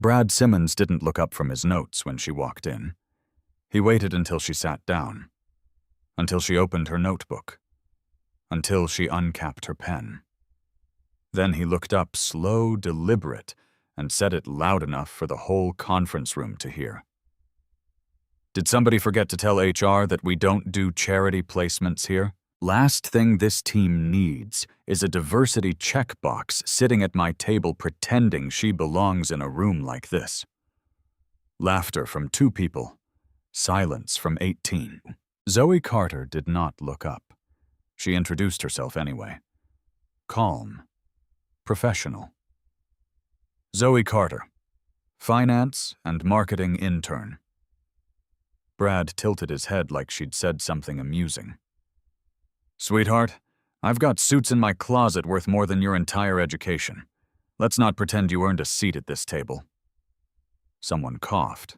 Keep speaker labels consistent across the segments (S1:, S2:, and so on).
S1: Brad Simmons didn't look up from his notes when she walked in. He waited until she sat down, until she opened her notebook, until she uncapped her pen. Then he looked up, slow, deliberate, and said it loud enough for the whole conference room to hear. Did somebody forget to tell HR that we don't do charity placements here? Last thing this team needs is a diversity checkbox sitting at my table pretending she belongs in a room like this. Laughter from 2 people. Silence from 18. Zoe Carter did not look up. She introduced herself anyway. Calm. Professional. Zoe Carter. Finance and marketing intern. Brad tilted his head like she'd said something amusing. Sweetheart, I've got suits in my closet worth more than your entire education. Let's not pretend you earned a seat at this table. Someone coughed.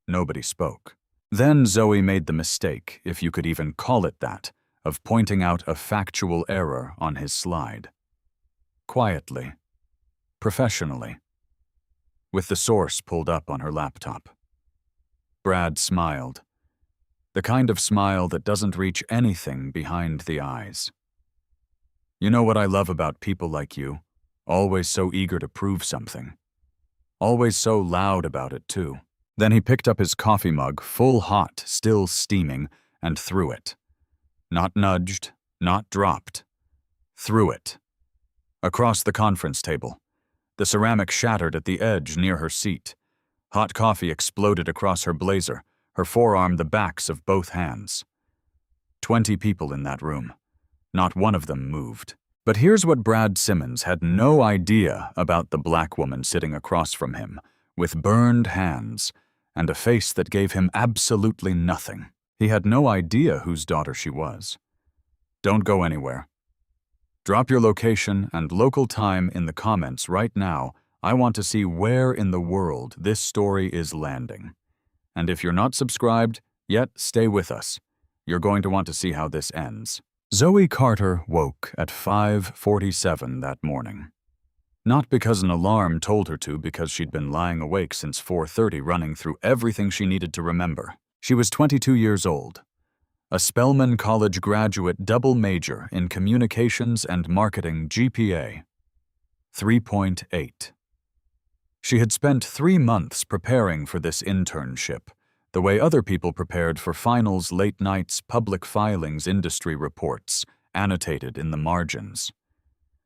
S1: Nobody spoke. Then Zoe made the mistake, if you could even call it that, of pointing out a factual error on his slide. Quietly. Professionally. With the source pulled up on her laptop. Brad smiled. The kind of smile that doesn't reach anything behind the eyes. You know what I love about people like you? Always so eager to prove something. Always so loud about it, too. Then he picked up his coffee mug, full hot, still steaming, and threw it. Not nudged, not dropped. Threw it. Across the conference table. The ceramic shattered at the edge near her seat. Hot coffee exploded across her blazer, her forearm the backs of both hands. 20 people in that room. Not one of them moved. But here's what Brad Simmons had no idea about the black woman sitting across from him, with burned hands, and a face that gave him absolutely nothing. He had no idea whose daughter she was. Don't go anywhere. Drop your location and local time in the comments right now. I want to see where in the world this story is landing. And if you're not subscribed, yet stay with us. You're going to want to see how this ends. Zoe Carter woke at 5:47 that morning. Not because an alarm told her to, because she'd been lying awake since 4:30 running through everything she needed to remember. She was 22 years old. A Spelman College graduate, double major in communications and marketing, GPA 3.8. She had spent 3 months preparing for this internship, the way other people prepared for finals, late nights, public filings, industry reports, annotated in the margins.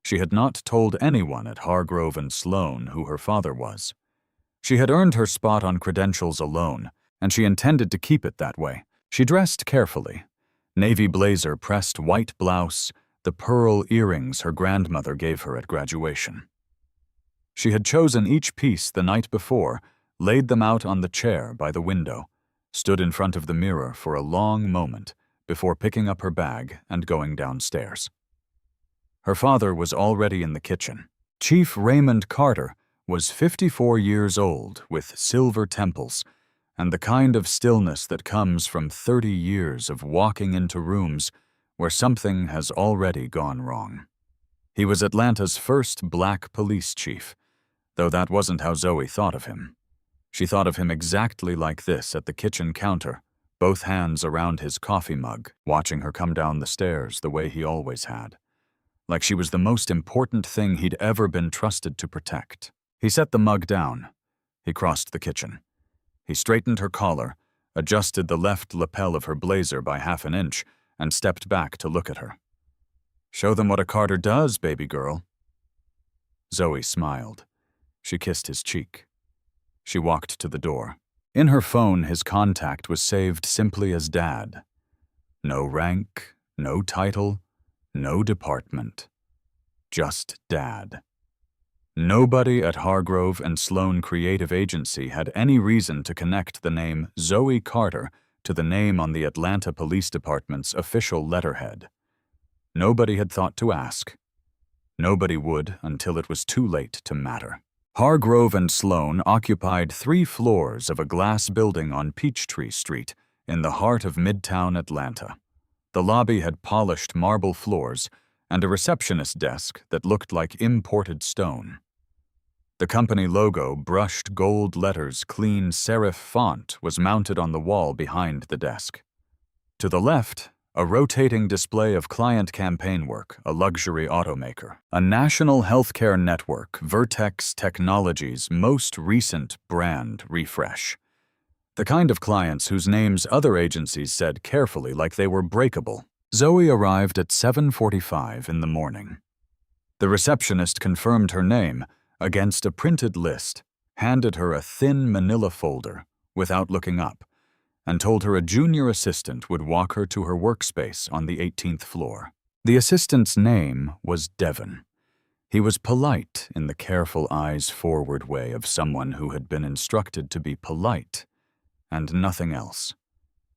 S1: She had not told anyone at Hargrove and Sloan who her father was. She had earned her spot on credentials alone, and she intended to keep it that way. She dressed carefully. Navy blazer, pressed white blouse, the pearl earrings her grandmother gave her at graduation. She had chosen each piece the night before, laid them out on the chair by the window, stood in front of the mirror for a long moment before picking up her bag and going downstairs. Her father was already in the kitchen. Chief Raymond Carter was 54 years old with silver temples and the kind of stillness that comes from 30 years of walking into rooms where something has already gone wrong. He was Atlanta's first black police chief, though that wasn't how Zoe thought of him. She thought of him exactly like this at the kitchen counter, both hands around his coffee mug, watching her come down the stairs the way he always had. Like she was the most important thing he'd ever been trusted to protect. He set the mug down. He crossed the kitchen. He straightened her collar, adjusted the left lapel of her blazer by half an inch, and stepped back to look at her. "Show them what a Carter does, baby girl." Zoe smiled. She kissed his cheek. She walked to the door. In her phone, his contact was saved simply as Dad. No rank, no title, no department. Just Dad. Nobody at Hargrove and Sloan Creative Agency had any reason to connect the name Zoe Carter to the name on the Atlanta Police Department's official letterhead. Nobody had thought to ask. Nobody would until it was too late to matter. Hargrove and Sloan occupied 3 floors of a glass building on Peachtree Street in the heart of Midtown Atlanta. The lobby had polished marble floors and a receptionist desk that looked like imported stone. The company logo, brushed gold letters, clean serif font, was mounted on the wall behind the desk. To the left, a rotating display of client campaign work, a luxury automaker, a national healthcare network, Vertex Technologies' most recent brand refresh. The kind of clients whose names other agencies said carefully like they were breakable. Zoe arrived at 7:45 in the morning. The receptionist confirmed her name against a printed list, handed her a thin manila folder without looking up, and told her a junior assistant would walk her to her workspace on the 18th floor. The assistant's name was Devon. He was polite in the careful eyes-forward way of someone who had been instructed to be polite, and nothing else.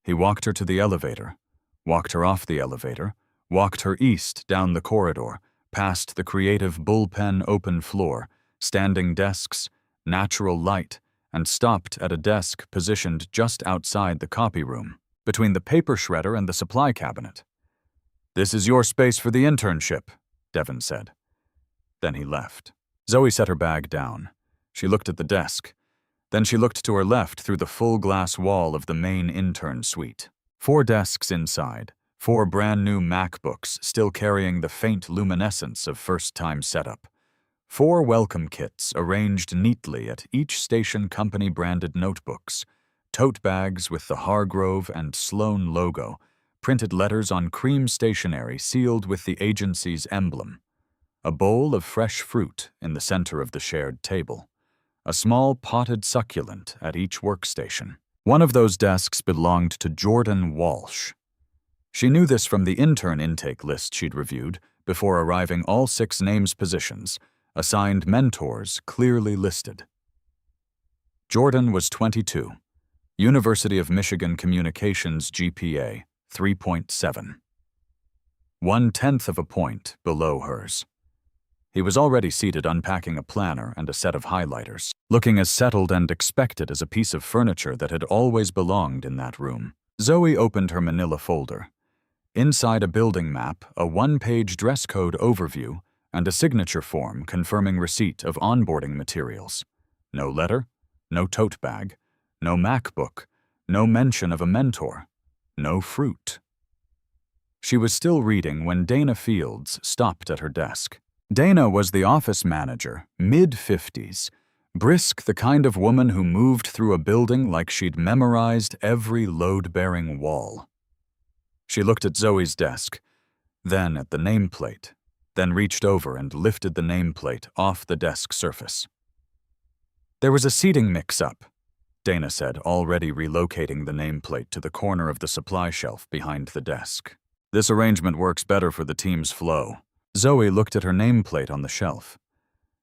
S1: He walked her to the elevator, walked her off the elevator, walked her east down the corridor, past the creative bullpen open floor, standing desks, natural light, and stopped at a desk positioned just outside the copy room, between the paper shredder and the supply cabinet. "This is your space for the internship," Devon said. Then he left. Zoe set her bag down. She looked at the desk. Then she looked to her left through the full glass wall of the main intern suite. 4 desks inside, 4 brand-new MacBooks still carrying the faint luminescence of first-time setup. 4 welcome kits arranged neatly at each station company-branded notebooks, tote bags with the Hargrove and Sloan logo, printed letters on cream stationery sealed with the agency's emblem, a bowl of fresh fruit in the center of the shared table, a small potted succulent at each workstation. One of those desks belonged to Jordan Walsh. She knew this from the intern intake list she'd reviewed before arriving. All 6 names positions, assigned mentors clearly listed. Jordan was 22, University of Michigan Communications GPA 3.7, 1/10 of a point below hers. He was already seated unpacking a planner and a set of highlighters, looking as settled and expected as a piece of furniture that had always belonged in that room. Zoe opened her manila folder. Inside a building map, a 1-page dress code overview, and a signature form confirming receipt of onboarding materials. No letter, no tote bag, no MacBook, no mention of a mentor, no fruit. She was still reading when Dana Fields stopped at her desk. Dana was the office manager, mid-50s, brisk, the kind of woman who moved through a building like she'd memorized every load-bearing wall. She looked at Zoe's desk, then at the nameplate, then reached over and lifted the nameplate off the desk surface. "There was a seating mix-up," Dana said, already relocating the nameplate to the corner of the supply shelf behind the desk. "This arrangement works better for the team's flow." Zoe looked at her nameplate on the shelf.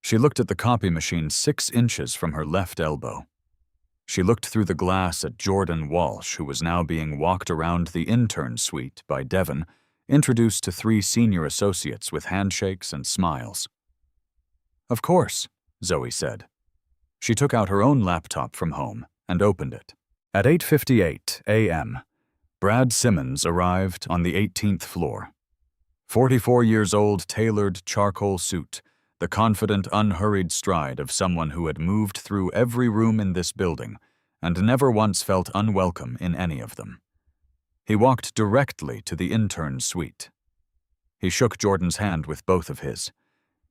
S1: She looked at the copy machine 6 inches from her left elbow. She looked through the glass at Jordan Walsh, who was now being walked around the intern suite by Devon, introduced to 3 senior associates with handshakes and smiles. "Of course," Zoe said. She took out her own laptop from home and opened it. At 8:58 a.m., Brad Simmons arrived on the 18th floor. 44 years old, tailored charcoal suit, the confident, unhurried stride of someone who had moved through every room in this building and never once felt unwelcome in any of them. He walked directly to the intern suite. He shook Jordan's hand with both of his.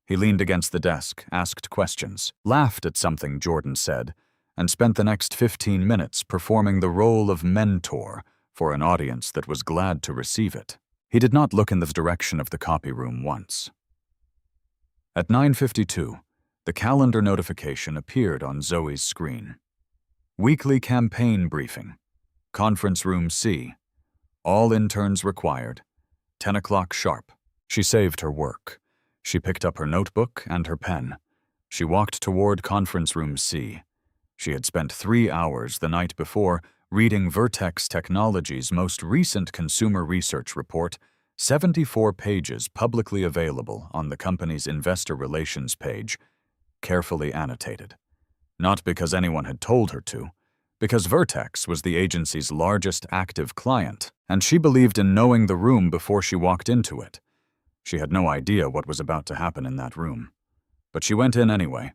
S1: He leaned against the desk, asked questions, laughed at something Jordan said, and spent the next 15 minutes performing the role of mentor for an audience that was glad to receive it. He did not look in the direction of the copy room once. At 9:52, the calendar notification appeared on Zoe's screen. Weekly campaign briefing. Conference room C. All interns required. 10 o'clock sharp. She saved her work. She picked up her notebook and her pen. She walked toward conference room C. She had spent 3 hours the night before reading Vertex Technologies' most recent consumer research report, 74 pages publicly available on the company's investor relations page, carefully annotated. Not because anyone had told her to, because Vertex was the agency's largest active client, and she believed in knowing the room before she walked into it. She had no idea what was about to happen in that room. But she went in anyway.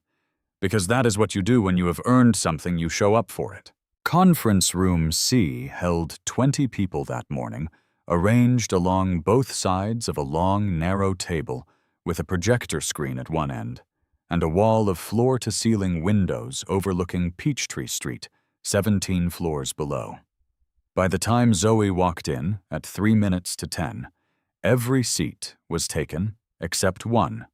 S1: Because that is what you do when you have earned something, you show up for it. Conference Room C held 20 people that morning, arranged along both sides of a long, narrow table with a projector screen at one end and a wall of floor-to-ceiling windows overlooking Peachtree Street, 17 floors below. By the time Zoe walked in, at 3 minutes to 10, every seat was taken except one,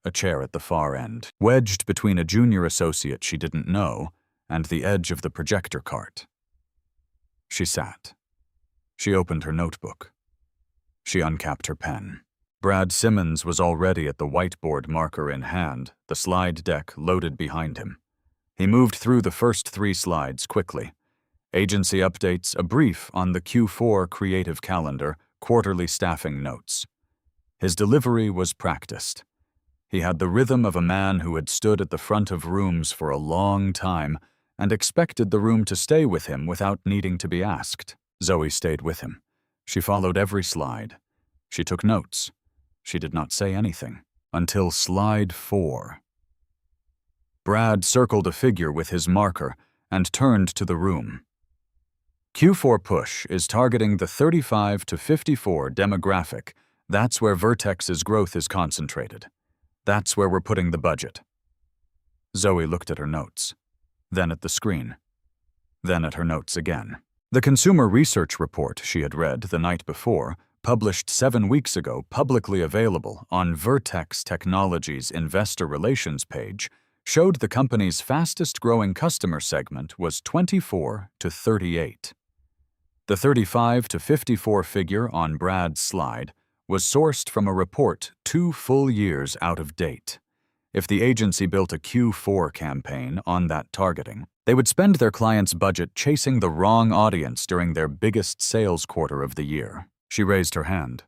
S1: a chair at the far end, wedged between a junior associate she didn't know and the edge of the projector cart. She sat. She opened her notebook. She uncapped her pen. Brad Simmons was already at the whiteboard, marker in hand, the slide deck loaded behind him. He moved through the first 3 slides quickly. Agency updates, a brief on the Q4 creative calendar, quarterly staffing notes. His delivery was practiced. He had the rhythm of a man who had stood at the front of rooms for a long time and expected the room to stay with him without needing to be asked. Zoe stayed with him. She followed every slide. She took notes. She did not say anything until slide 4. Brad circled a figure with his marker and turned to the room. Q4 push is targeting the 35 to 54 demographic. That's where Vertex's growth is concentrated. That's where we're putting the budget. Zoe looked at her notes, then at the screen, then at her notes again. The consumer research report she had read the night before, published 7 weeks ago, publicly available on Vertex Technologies' investor relations page, showed the company's fastest-growing customer segment was 24 to 38. The 35 to 54 figure on Brad's slide was sourced from a report 2 full years out of date. If the agency built a Q4 campaign on that targeting, they would spend their clients' budget chasing the wrong audience during their biggest sales quarter of the year. She raised her hand.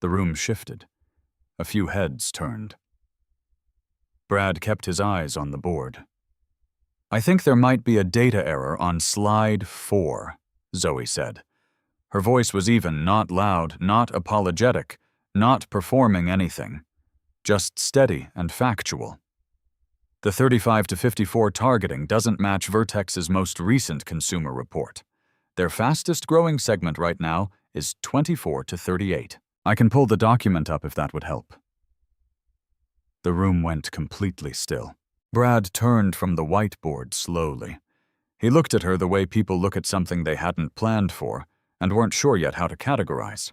S1: The room shifted. A few heads turned. Brad kept his eyes on the board. "I think there might be a data error on slide 4, Zoe said. Her voice was even, not loud, not apologetic, not performing anything, just steady and factual. The 35 to 54 targeting doesn't match Vertex's most recent consumer report. Their fastest-growing segment right now is 24 to 38. I can pull the document up if that would help." The room went completely still. Brad turned from the whiteboard slowly. He looked at her the way people look at something they hadn't planned for and weren't sure yet how to categorize.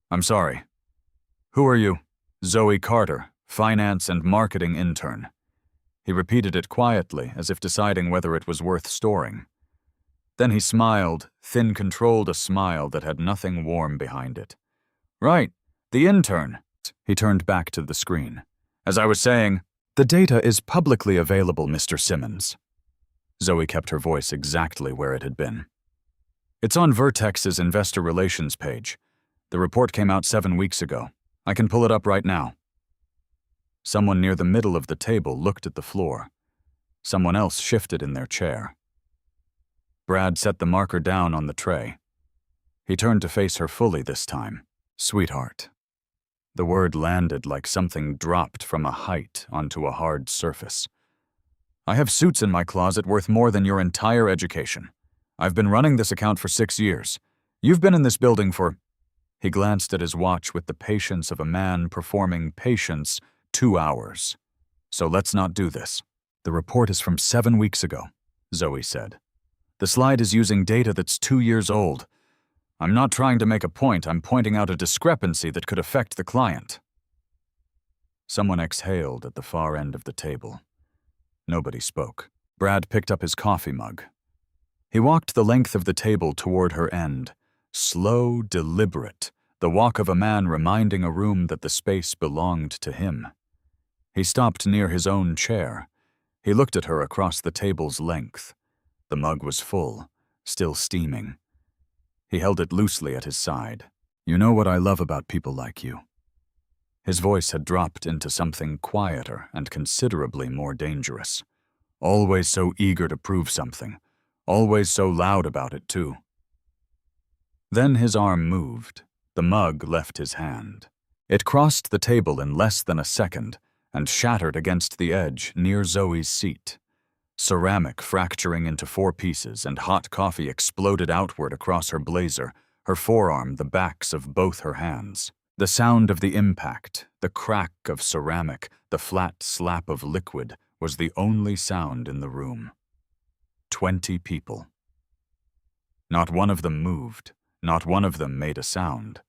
S1: "I'm sorry. Who are you?" "Zoe Carter, finance and marketing intern." He repeated it quietly, as if deciding whether it was worth storing. Then he smiled, controlled a smile that had nothing warm behind it. "Right, the intern." He turned back to the screen. "As I was saying, the data is publicly available, Mr. Simmons." Zoe kept her voice exactly where it had been. "It's on Vertex's investor relations page. The report came out 7 weeks ago. I can pull it up right now." Someone near the middle of the table looked at the floor. Someone else shifted in their chair. Brad set the marker down on the tray. He turned to face her fully this time. "Sweetheart." The word landed like something dropped from a height onto a hard surface. "I have suits in my closet worth more than your entire education. I've been running this account for 6 years. You've been in this building for—" He glanced at his watch with the patience of a man performing patience 2 hours. "So let's not do this." "The report is from 7 weeks ago," Zoe said. "The slide is using data that's 2 years old. I'm not trying to make a point, I'm pointing out a discrepancy that could affect the client." Someone exhaled at the far end of the table. Nobody spoke. Brad picked up his coffee mug. He walked the length of the table toward her end, slow, deliberate, the walk of a man reminding a room that the space belonged to him. He stopped near his own chair. He looked at her across the table's length. The mug was full, still steaming. He held it loosely at his side. "You know what I love about people like you." His voice had dropped into something quieter and considerably more dangerous. "Always so eager to prove something. Always so loud about it, too." Then his arm moved. The mug left his hand. It crossed the table in less than a second, and shattered against the edge near Zoe's seat. Ceramic fracturing into 4 pieces, and hot coffee exploded outward across her blazer, her forearm, the backs of both her hands. The sound of the impact, the crack of ceramic, the flat slap of liquid, was the only sound in the room. 20 people. Not one of them moved. Not one of them made a sound.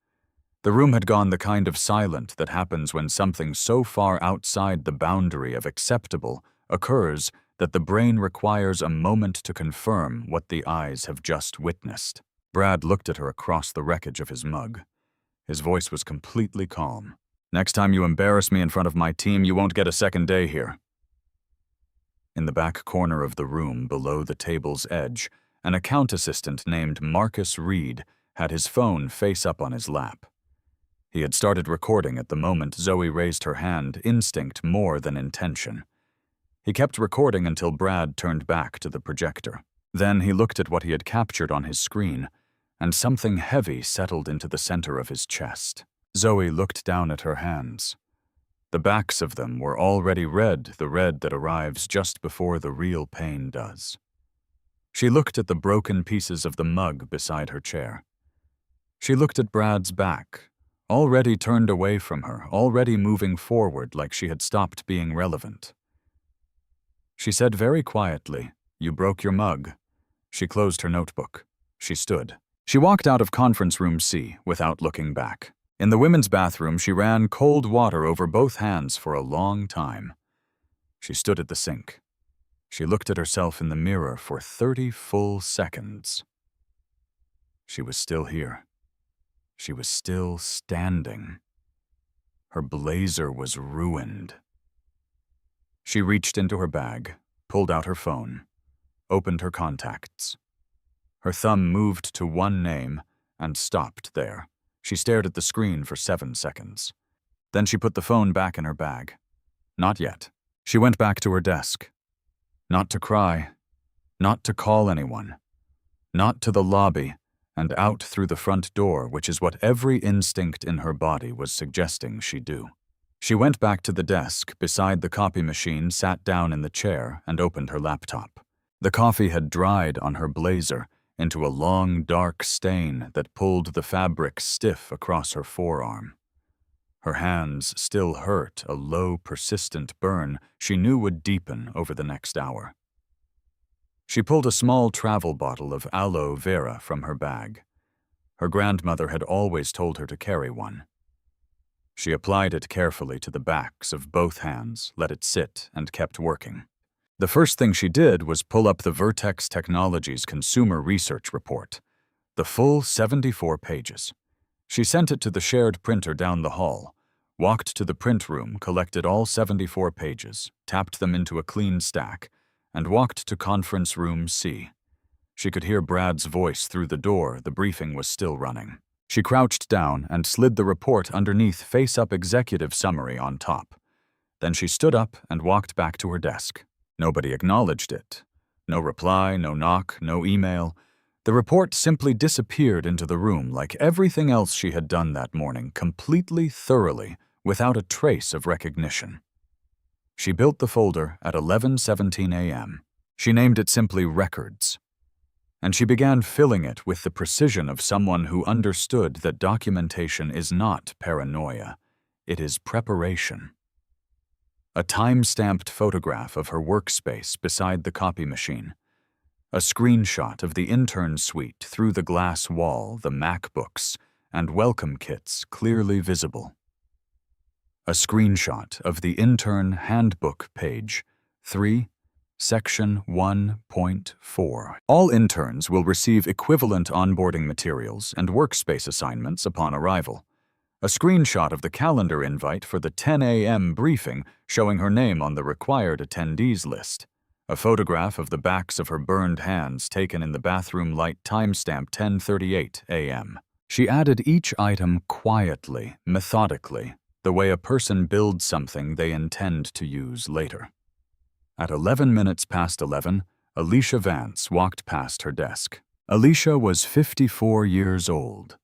S1: The room had gone the kind of silent that happens when something so far outside the boundary of acceptable occurs that the brain requires a moment to confirm what the eyes have just witnessed. Brad looked at her across the wreckage of his mug. His voice was completely calm. "Next time you embarrass me in front of my team, you won't get a second day here." In the back corner of the room, below the table's edge, an account assistant named Marcus Reed had his phone face up on his lap. He had started recording at the moment Zoe raised her hand, instinct more than intention. He kept recording until Brad turned back to the projector. Then he looked at what he had captured on his screen, and something heavy settled into the center of his chest. Zoe looked down at her hands. The backs of them were already red, the red that arrives just before the real pain does. She looked at the broken pieces of the mug beside her chair. She looked at Brad's back, already turned away from her, already moving forward like she had stopped being relevant. She said very quietly, "You broke your mug." She closed her notebook. She stood. She walked out of conference room C without looking back. In the women's bathroom, she ran cold water over both hands for a long time. She stood at the sink. She looked at herself in the mirror for 30 full seconds. She was still here. She was still standing. Her blazer was ruined. She reached into her bag, pulled out her phone, opened her contacts. Her thumb moved to one name and stopped there. She stared at the screen for 7 seconds. Then she put the phone back in her bag. Not yet. She went back to her desk. Not to cry, not to call anyone, not to the lobby, and out through the front door, which is what every instinct in her body was suggesting she do. She went back to the desk beside the copy machine, sat down in the chair, and opened her laptop. The coffee had dried on her blazer into a long, dark stain that pulled the fabric stiff across her forearm. Her hands still hurt, a low, persistent burn she knew would deepen over the next hour. She pulled a small travel bottle of aloe vera from her bag. Her grandmother had always told her to carry one. She applied it carefully to the backs of both hands, let it sit, and kept working. The first thing she did was pull up the Vertex Technologies Consumer Research Report, the full 74 pages. She sent it to the shared printer down the hall, walked to the print room, collected all 74 pages, tapped them into a clean stack, and walked to conference room C. She could hear Brad's voice through the door. The briefing was still running. She crouched down and slid the report underneath face-up executive summary on top. Then she stood up and walked back to her desk. Nobody acknowledged it. No reply, no knock, no email. The report simply disappeared into the room like everything else she had done that morning, completely, thoroughly, without a trace of recognition. She built the folder at 11:17 a.m. She named it simply Records. And she began filling it with the precision of someone who understood that documentation is not paranoia. It is preparation. A time-stamped photograph of her workspace beside the copy machine. A screenshot of the intern suite through the glass wall, the MacBooks, and welcome kits clearly visible. A screenshot of the intern handbook page 3, section 1.4. All interns will receive equivalent onboarding materials and workspace assignments upon arrival. A screenshot of the calendar invite for the 10 a.m. briefing showing her name on the required attendees list. A photograph of the backs of her burned hands taken in the bathroom light timestamp 10:38 a.m. She added each item quietly, methodically, the way a person builds something they intend to use later. At 11 minutes past 11, Alicia Vance walked past her desk. Alicia was 54 years old.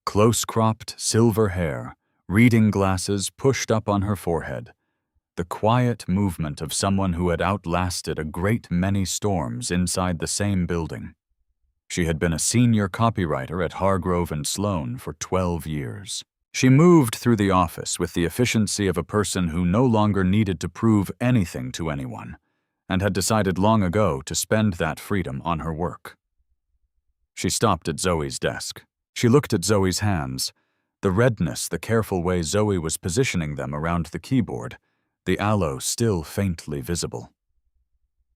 S1: Close-cropped silver hair, reading glasses pushed up on her forehead. the quiet movement of someone who had outlasted a great many storms inside the same building. She had been a senior copywriter at Hargrove and Sloan for 12 years. She moved through the office with the efficiency of a person who no longer needed to prove anything to anyone, and had decided long ago to spend that freedom on her work. She stopped at Zoe's desk. She looked at Zoe's hands, the redness, the careful way Zoe was positioning them around the keyboard, the aloe still faintly visible.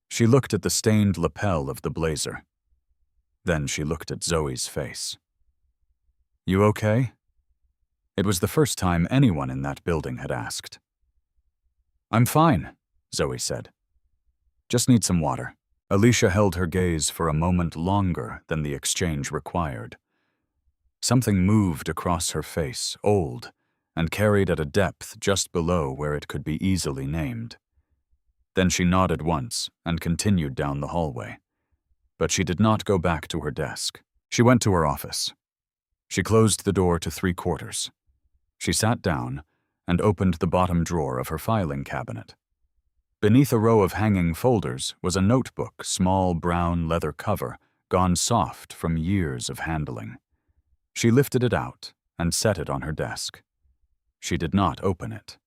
S1: She looked at the stained lapel of the blazer. Then she looked at Zoe's face. "You okay?" It was the first time anyone in that building had asked. "I'm fine," Zoe said. "Just need some water." Alicia held her gaze for a moment longer than the exchange required. Something moved across her face, old, and carried at a depth just below where it could be easily named. Then she nodded once and continued down the hallway. But she did not go back to her desk. She went to her office. She closed the door to 3/4. She sat down and opened the bottom drawer of her filing cabinet. Beneath a row of hanging folders was a notebook, small brown leather cover, gone soft from years of handling. She lifted it out and set it on her desk. She did not open it.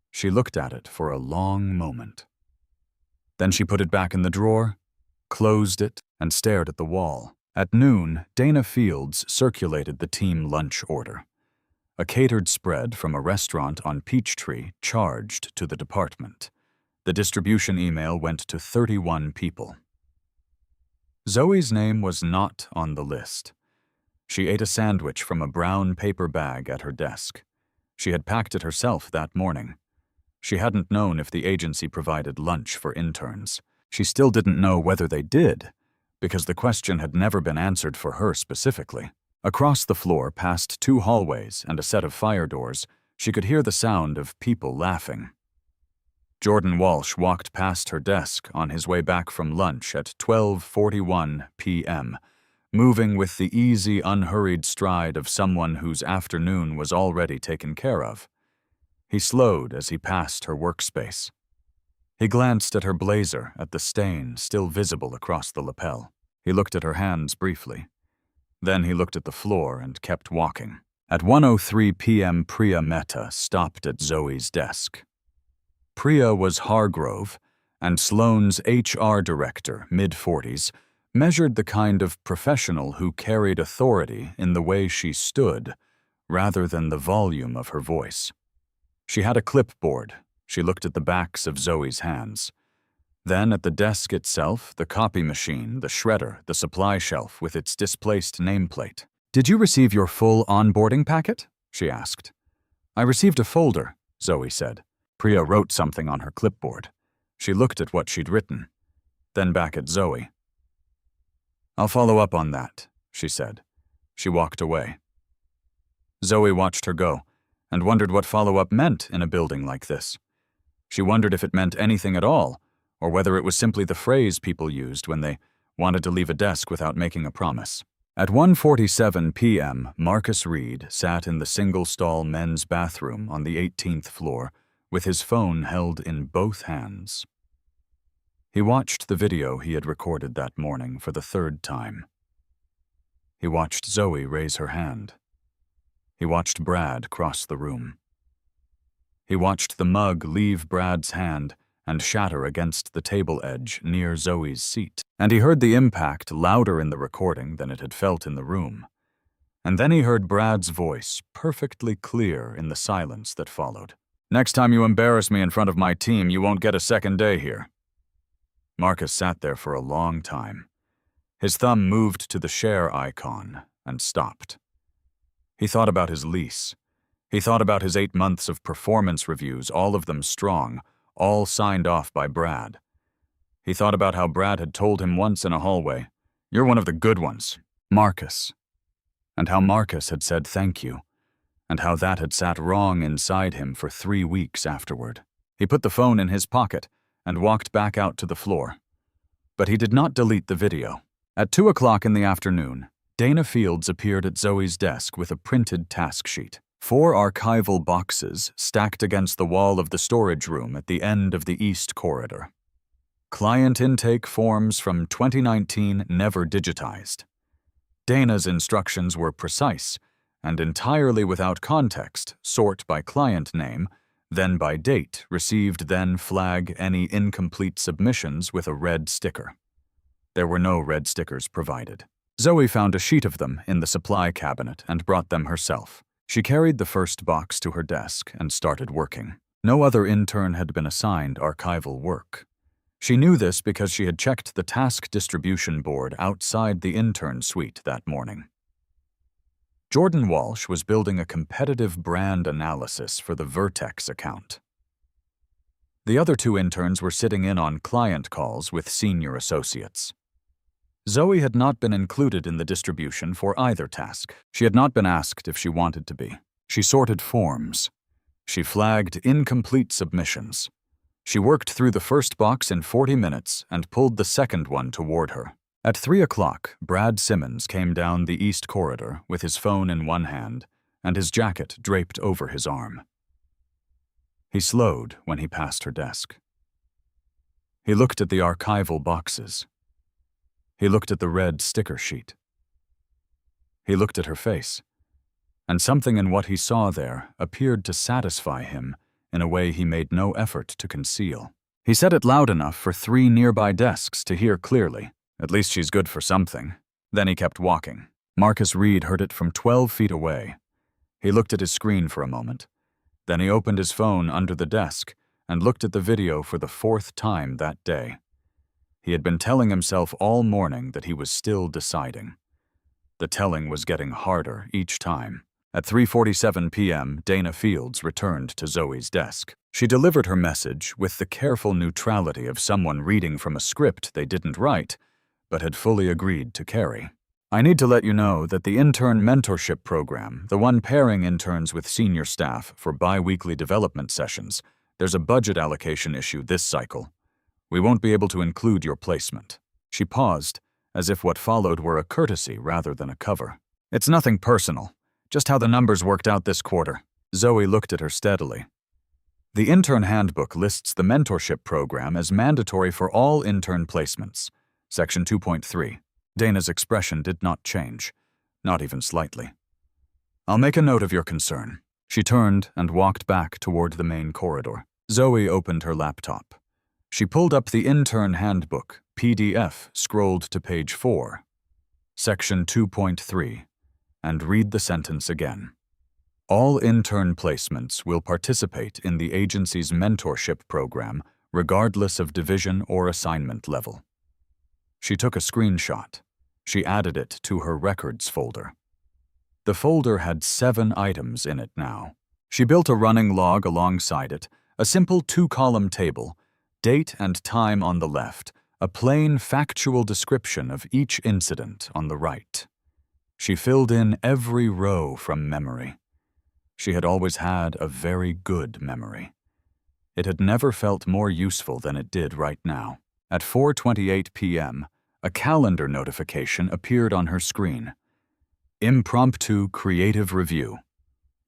S1: She looked at it for a long moment. Then she put it back in the drawer, closed it, and stared at the wall. At noon, Dana Fields circulated the team lunch order. A catered spread from a restaurant on Peachtree charged to the department. The distribution email went to 31 people. Zoe's name was not on the list. She ate a sandwich from a brown paper bag at her desk. She had packed it herself that morning. She hadn't known if the agency provided lunch for interns. She still didn't know whether they did, because the question had never been answered for her specifically. Across the floor, past 2 hallways and a set of fire doors, she could hear the sound of people laughing. Jordan Walsh walked past her desk on his way back from lunch at 12:41 p.m., moving with the easy, unhurried stride of someone whose afternoon was already taken care of. He slowed as he passed her workspace. He glanced at her blazer, at the stain still visible across the lapel. He looked at her hands briefly. Then he looked at the floor and kept walking. At 1:03 p.m., Priya Mehta stopped at Zoe's desk. Priya was Hargrove, and Sloan's HR director, mid-40s, measured the kind of professional who carried authority in the way she stood, rather than the volume of her voice. She had a clipboard. She looked at the backs of Zoe's hands. Then at the desk itself, the copy machine, the shredder, the supply shelf with its displaced nameplate. "Did you receive your full onboarding packet?" she asked. "I received a folder," Zoe said. Priya wrote something on her clipboard. She looked at what she'd written, then back at Zoe. "I'll follow up on that," she said. She walked away. Zoe watched her go and wondered what follow-up meant in a building like this. She wondered if it meant anything at all, or whether it was simply the phrase people used when they wanted to leave a desk without making a promise. At 1:47 p.m., Marcus Reed sat in the single-stall men's bathroom on the 18th floor with his phone held in both hands. He watched the video he had recorded that morning for the 3rd time. He watched Zoe raise her hand. He watched Brad cross the room. He watched the mug leave Brad's hand and shatter against the table edge near Zoe's seat. And he heard the impact louder in the recording than it had felt in the room. And then he heard Brad's voice, perfectly clear in the silence that followed. "Next time you embarrass me in front of my team, you won't get a second day here." Marcus sat there for a long time. His thumb moved to the share icon and stopped. He thought about his lease. He thought about his 8 months of performance reviews, all of them strong, all signed off by Brad. He thought about how Brad had told him once in a hallway, "You're one of the good ones, Marcus," and how Marcus had said thank you, and how that had sat wrong inside him for 3 weeks afterward. He put the phone in his pocket and walked back out to the floor. But he did not delete the video. At 2 o'clock in the afternoon, Dana Fields appeared at Zoe's desk with a printed task sheet. 4 archival boxes stacked against the wall of the storage room at the end of the east corridor. Client intake forms from 2019 never digitized. Dana's instructions were precise and entirely without context: sort by client name, then by date, received, then flag any incomplete submissions with a red sticker. There were no red stickers provided. Zoe found a sheet of them in the supply cabinet and brought them herself. She carried the first box to her desk and started working. No other intern had been assigned archival work. She knew this because she had checked the task distribution board outside the intern suite that morning. Jordan Walsh was building a competitive brand analysis for the Vertex account. The other 2 interns were sitting in on client calls with senior associates. Zoe had not been included in the distribution for either task. She had not been asked if she wanted to be. She sorted forms. She flagged incomplete submissions. She worked through the first box in 40 minutes and pulled the second one toward her. At 3 o'clock, Brad Simmons came down the east corridor with his phone in one hand and his jacket draped over his arm. He slowed when he passed her desk. He looked at the archival boxes. He looked at the red sticker sheet. He looked at her face, and something in what he saw there appeared to satisfy him in a way he made no effort to conceal. He said it loud enough for 3 nearby desks to hear clearly. At least she's good for something. Then he kept walking. Marcus Reed heard it from 12 feet away. He looked at his screen for a moment. Then he opened his phone under the desk and looked at the video for the 4th time that day. He had been telling himself all morning that he was still deciding. The telling was getting harder each time. At 3:47 p.m., Dana Fields returned to Zoe's desk. She delivered her message with the careful neutrality of someone reading from a script they didn't write, but had fully agreed to carry. I need to let you know that the intern mentorship program, the one pairing interns with senior staff for bi-weekly development sessions, there's a budget allocation issue this cycle. We won't be able to include your placement. She paused, as if what followed were a courtesy rather than a cover. It's nothing personal. Just how the numbers worked out this quarter. Zoe looked at her steadily. The intern handbook lists the mentorship program as mandatory for all intern placements. Section 2.3. Dana's expression did not change, not even slightly. I'll make a note of your concern. She turned and walked back toward the main corridor. Zoe opened her laptop. She pulled up the intern handbook, PDF, scrolled to page 4. Section 2.3. And read the sentence again. All intern placements will participate in the agency's mentorship program, regardless of division or assignment level. She took a screenshot. She added it to her records folder. The folder had 7 items in it now. She built a running log alongside it, a simple 2-column table, date and time on the left, a plain factual description of each incident on the right. She filled in every row from memory. She had always had a very good memory. It had never felt more useful than it did right now. At 4:28 p.m., a calendar notification appeared on her screen. Impromptu Creative Review.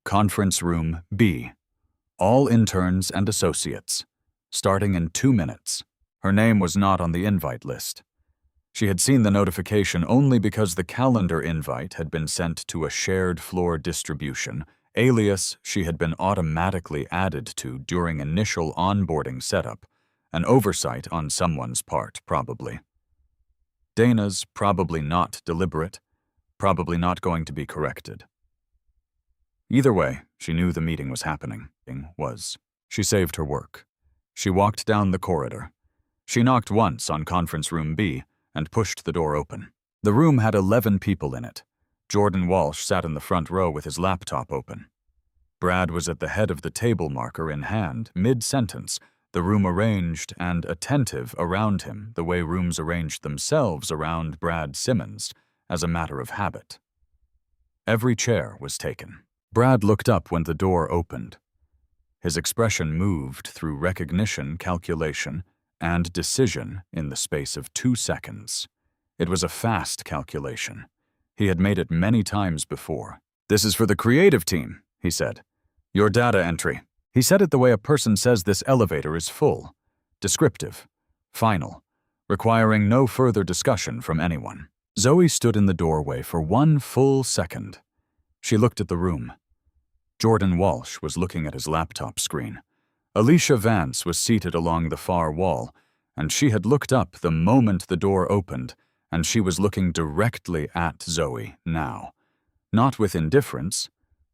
S1: Conference Room B. All interns and associates. Starting in 2 minutes. Her name was not on the invite list. She had seen the notification only because the calendar invite had been sent to a shared floor distribution, alias she had been automatically added to during initial onboarding setup, an oversight on someone's part, probably. Dana's probably not deliberate, probably not going to be corrected. Either way, she knew the meeting was happening. She saved her work. She walked down the corridor. She knocked once on Conference Room B, and pushed the door open. The room had 11 people in it. Jordan Walsh sat in the front row with his laptop open. Brad was at the head of the table marker in hand, mid-sentence, the room arranged and attentive around him the way rooms arranged themselves around Brad Simmons, as a matter of habit. Every chair was taken. Brad looked up when the door opened. His expression moved through recognition, calculation, and decision in the space of 2 seconds. It was a fast calculation. He had made it many times before. This is for the creative team, he said. "Your data entry." He said it the way a person says this elevator is full, descriptive, final, requiring no further discussion from anyone. Zoe stood in the doorway for 1 full second. She looked at the room. Jordan Walsh was looking at his laptop screen. Alicia Vance was seated along the far wall, and she had looked up the moment the door opened, and she was looking directly at Zoe now. Not with indifference,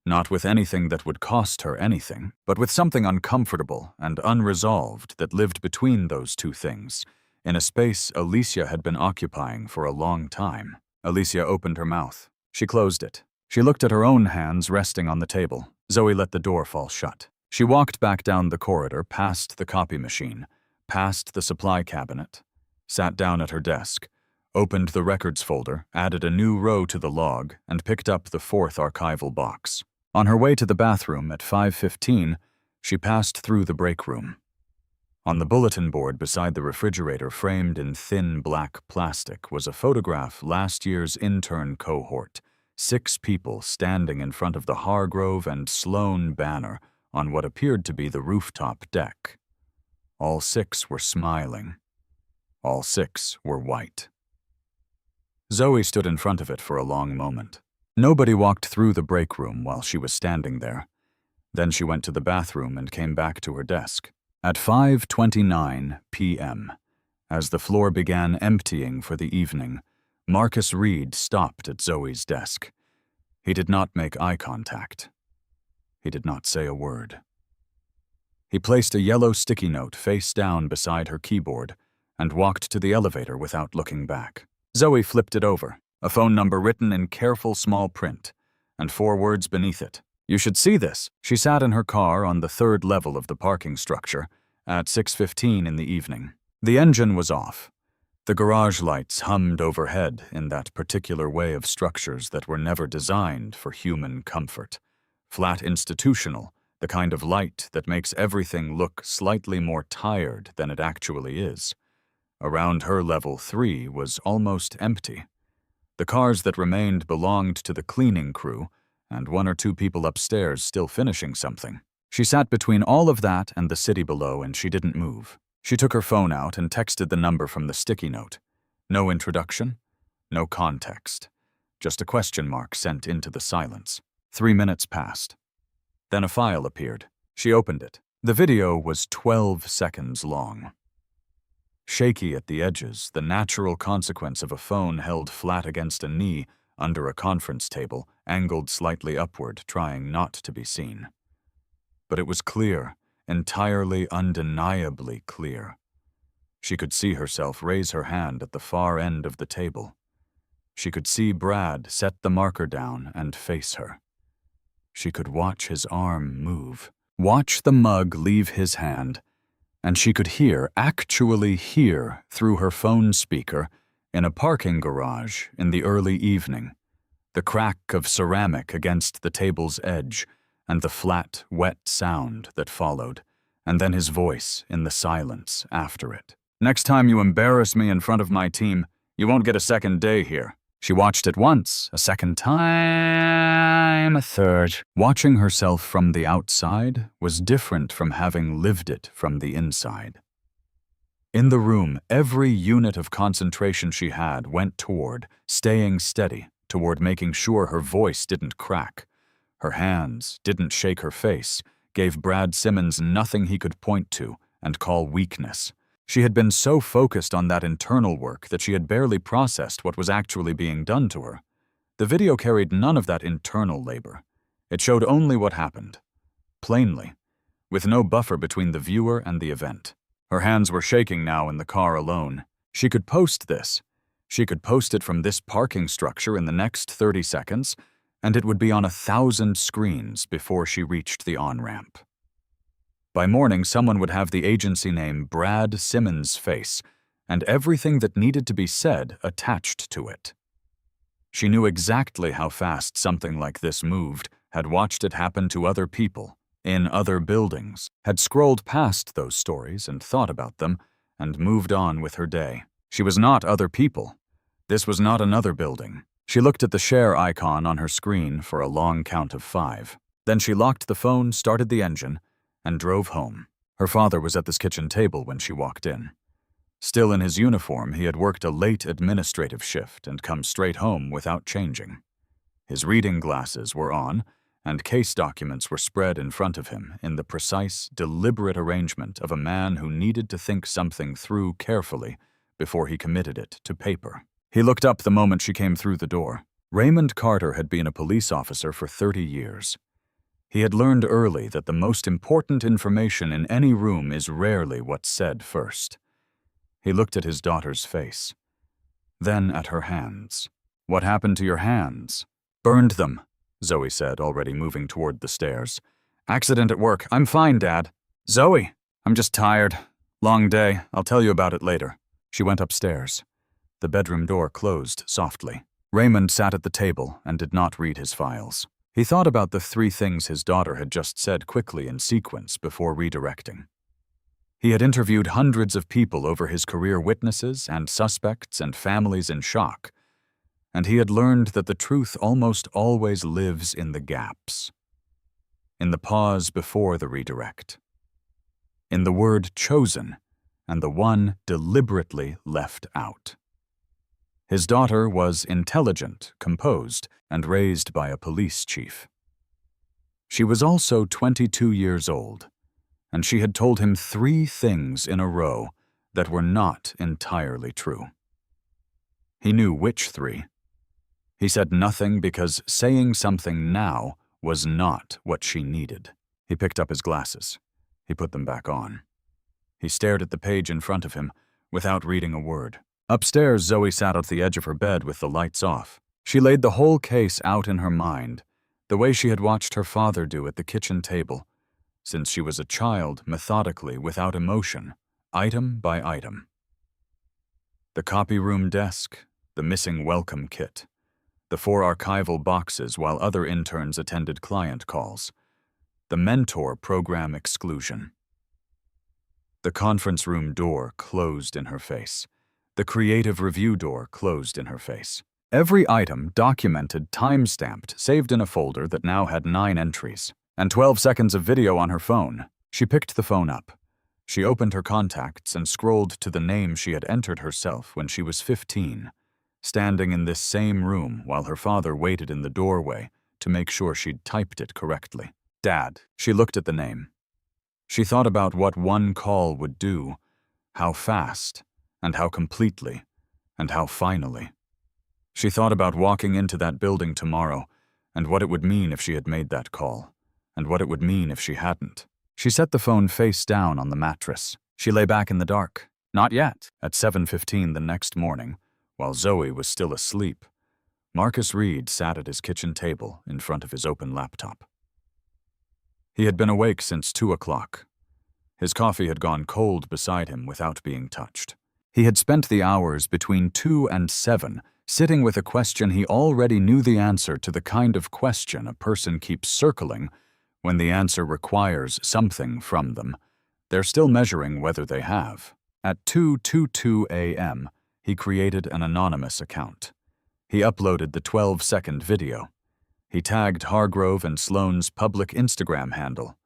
S1: not with anything that would cost her anything, but with something uncomfortable and unresolved that lived between those two things, in a space Alicia had been occupying for a long time. Alicia opened her mouth. She closed it. She looked at her own hands resting on the table. Zoe let the door fall shut. She walked back down the corridor, past the copy machine, past the supply cabinet, sat down at her desk, opened the records folder, added a new row to the log, and picked up the 4th archival box. On her way to the bathroom at 5:15, she passed through the break room. On the bulletin board beside the refrigerator, framed in thin black plastic, was a photograph last year's intern cohort, 6 people standing in front of the Hargrove and Sloan banner on what appeared to be the rooftop deck. All 6 were smiling. All 6 were white. Zoe stood in front of it for a long moment. Nobody walked through the break room while she was standing there. Then she went to the bathroom and came back to her desk. At 5:29 p.m., as the floor began emptying for the evening, Marcus Reed stopped at Zoe's desk. He did not make eye contact. He did not say a word. He placed a yellow sticky note face down beside her keyboard and walked to the elevator without looking back. Zoe flipped it over, a phone number written in careful small print, and 4 words beneath it. "You should see this." She sat in her car on the 3rd level of the parking structure at 6:15 in the evening. The engine was off. The garage lights hummed overhead in that particular way of structures that were never designed for human comfort. Flat institutional, the kind of light that makes everything look slightly more tired than it actually is. Around her level 3 was almost empty. The cars that remained belonged to the cleaning crew, and 1 or 2 people upstairs still finishing something. She sat between all of that and the city below, and she didn't move. She took her phone out and texted the number from the sticky note. No introduction, no context, just a question mark sent into the silence. 3 minutes passed. Then a file appeared. She opened it. The video was 12 seconds long. Shaky at the edges, the natural consequence of a phone held flat against a knee under a conference table, angled slightly upward, trying not to be seen. But it was clear, entirely undeniably clear. She could see herself raise her hand at the far end of the table. She could see Brad set the marker down and face her. She could watch his arm move, watch the mug leave his hand, and she could actually hear through her phone speaker in a parking garage in the early evening, the crack of ceramic against the table's edge and the flat, wet sound that followed, and then his voice in the silence after it. "Next time you embarrass me in front of my team, you won't get a second day here." She watched it once, a second time, a third. Watching herself from the outside was different from having lived it from the inside. In the room, every unit of concentration she had went toward staying steady, toward making sure her voice didn't crack. Her hands didn't shake her face, gave Brad Simmons nothing he could point to and call weakness. She had been so focused on that internal work that she had barely processed what was actually being done to her. The video carried none of that internal labor. It showed only what happened, plainly, with no buffer between the viewer and the event. Her hands were shaking now in the car alone. She could post this. She could post it from this parking structure in the next 30 seconds, and it would be on 1,000 screens before she reached the on-ramp. By morning, someone would have the agency name Brad Simmons' face, and everything that needed to be said attached to it. She knew exactly how fast something like this moved, had watched it happen to other people, in other buildings, had scrolled past those stories and thought about them, and moved on with her day. She was not other people. This was not another building. She looked at the share icon on her screen for a long count of 5. Then she locked the phone, started the engine, and drove home. Her father was at this kitchen table when she walked in. Still in his uniform, he had worked a late administrative shift and come straight home without changing. His reading glasses were on, and case documents were spread in front of him in the precise, deliberate arrangement of a man who needed to think something through carefully before he committed it to paper. He looked up the moment she came through the door. Raymond Carter had been a police officer for 30 years. He had learned early that the most important information in any room is rarely what's said first. He looked at his daughter's face, then at her hands. "What happened to your hands?" "Burned them," Zoe said, already moving toward the stairs. "Accident at work. I'm fine, Dad." "Zoe, I'm just tired. Long day. I'll tell you about it later." She went upstairs. The bedroom door closed softly. Raymond sat at the table and did not read his files. He thought about the 3 things his daughter had just said quickly in sequence before redirecting. He had interviewed hundreds of people over his career, witnesses and suspects and families in shock, and he had learned that the truth almost always lives in the gaps, in the pause before the redirect, in the word chosen and the one deliberately left out. His daughter was intelligent, composed, and raised by a police chief. She was also 22 years old, and she had told him 3 things in a row that were not entirely true. He knew which 3. He said nothing because saying something now was not what she needed. He picked up his glasses. He put them back on. He stared at the page in front of him without reading a word. Upstairs, Zoe sat at the edge of her bed with the lights off. She laid the whole case out in her mind, the way she had watched her father do at the kitchen table, since she was a child, methodically, without emotion, item by item. The copy room desk, the missing welcome kit, the 4 archival boxes while other interns attended client calls, the mentor program exclusion. The conference room door closed in her face. The creative review door closed in her face. Every item documented, time-stamped, saved in a folder that now had 9 entries, and 12 seconds of video on her phone. She picked the phone up. She opened her contacts and scrolled to the name she had entered herself when she was 15, standing in this same room while her father waited in the doorway to make sure she'd typed it correctly. Dad. She looked at the name. She thought about what one call would do, how fast, and how completely, and how finally. She thought about walking into that building tomorrow, and what it would mean if she had made that call, and what it would mean if she hadn't. She set the phone face down on the mattress. She lay back in the dark. Not yet. At 7:15 the next morning, while Zoe was still asleep, Marcus Reed sat at his kitchen table in front of his open laptop. He had been awake since 2 o'clock. His coffee had gone cold beside him without being touched. He had spent the hours between 2 and 7 sitting with a question he already knew the answer to, the kind of question a person keeps circling when the answer requires something from them. They're still measuring whether they have. At 2:22 a.m., he created an anonymous account. He uploaded the 12-second video. He tagged Hargrove and Sloane's public Instagram handle.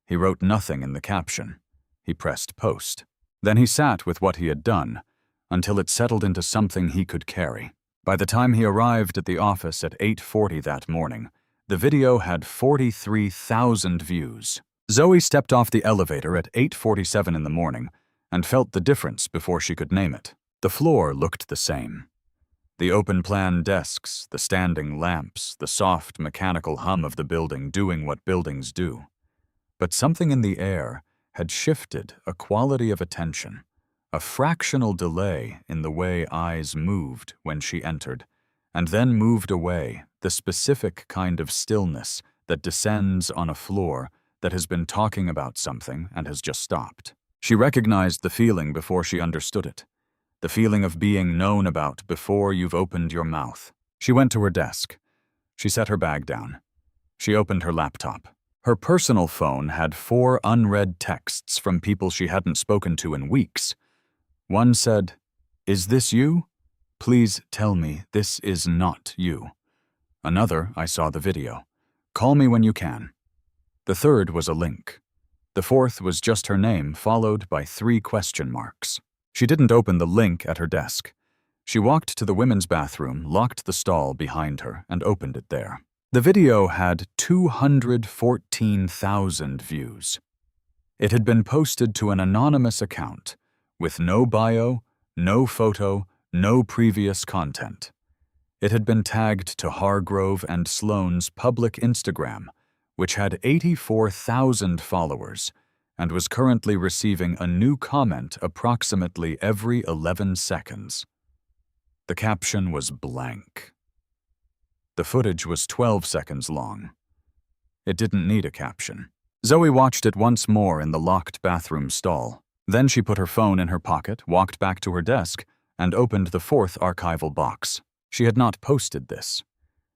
S1: He wrote nothing in the caption. He pressed post. Then he sat with what he had done until it settled into something he could carry. By the time he arrived at the office at 8:40 that morning, the video had 43,000 views. Zoe stepped off the elevator at 8:47 in the morning and felt the difference before she could name it. The floor looked the same. The open-plan desks, the standing lamps, the soft mechanical hum of the building doing what buildings do. But something in the air had shifted a quality of attention, a fractional delay in the way eyes moved when she entered, and then moved away, the specific kind of stillness that descends on a floor that has been talking about something and has just stopped. She recognized the feeling before she understood it. The feeling of being known about before you've opened your mouth. She went to her desk. She set her bag down. She opened her laptop. Her personal phone had 4 unread texts from people she hadn't spoken to in weeks. One said, "Is this you? Please tell me this is not you." Another, "I saw the video. Call me when you can." The third was a link. The fourth was just her name followed by 3 question marks. She didn't open the link at her desk. She walked to the women's bathroom, locked the stall behind her, and opened it there. The video had 214,000 views. It had been posted to an anonymous account, with no bio, no photo, no previous content. It had been tagged to Hargrove and Sloane's public Instagram, which had 84,000 followers, and was currently receiving a new comment approximately every 11 seconds. The caption was blank. The footage was 12 seconds long. It didn't need a caption. Zoe watched it once more in the locked bathroom stall. Then she put her phone in her pocket, walked back to her desk, and opened the 4th archival box. She had not posted this.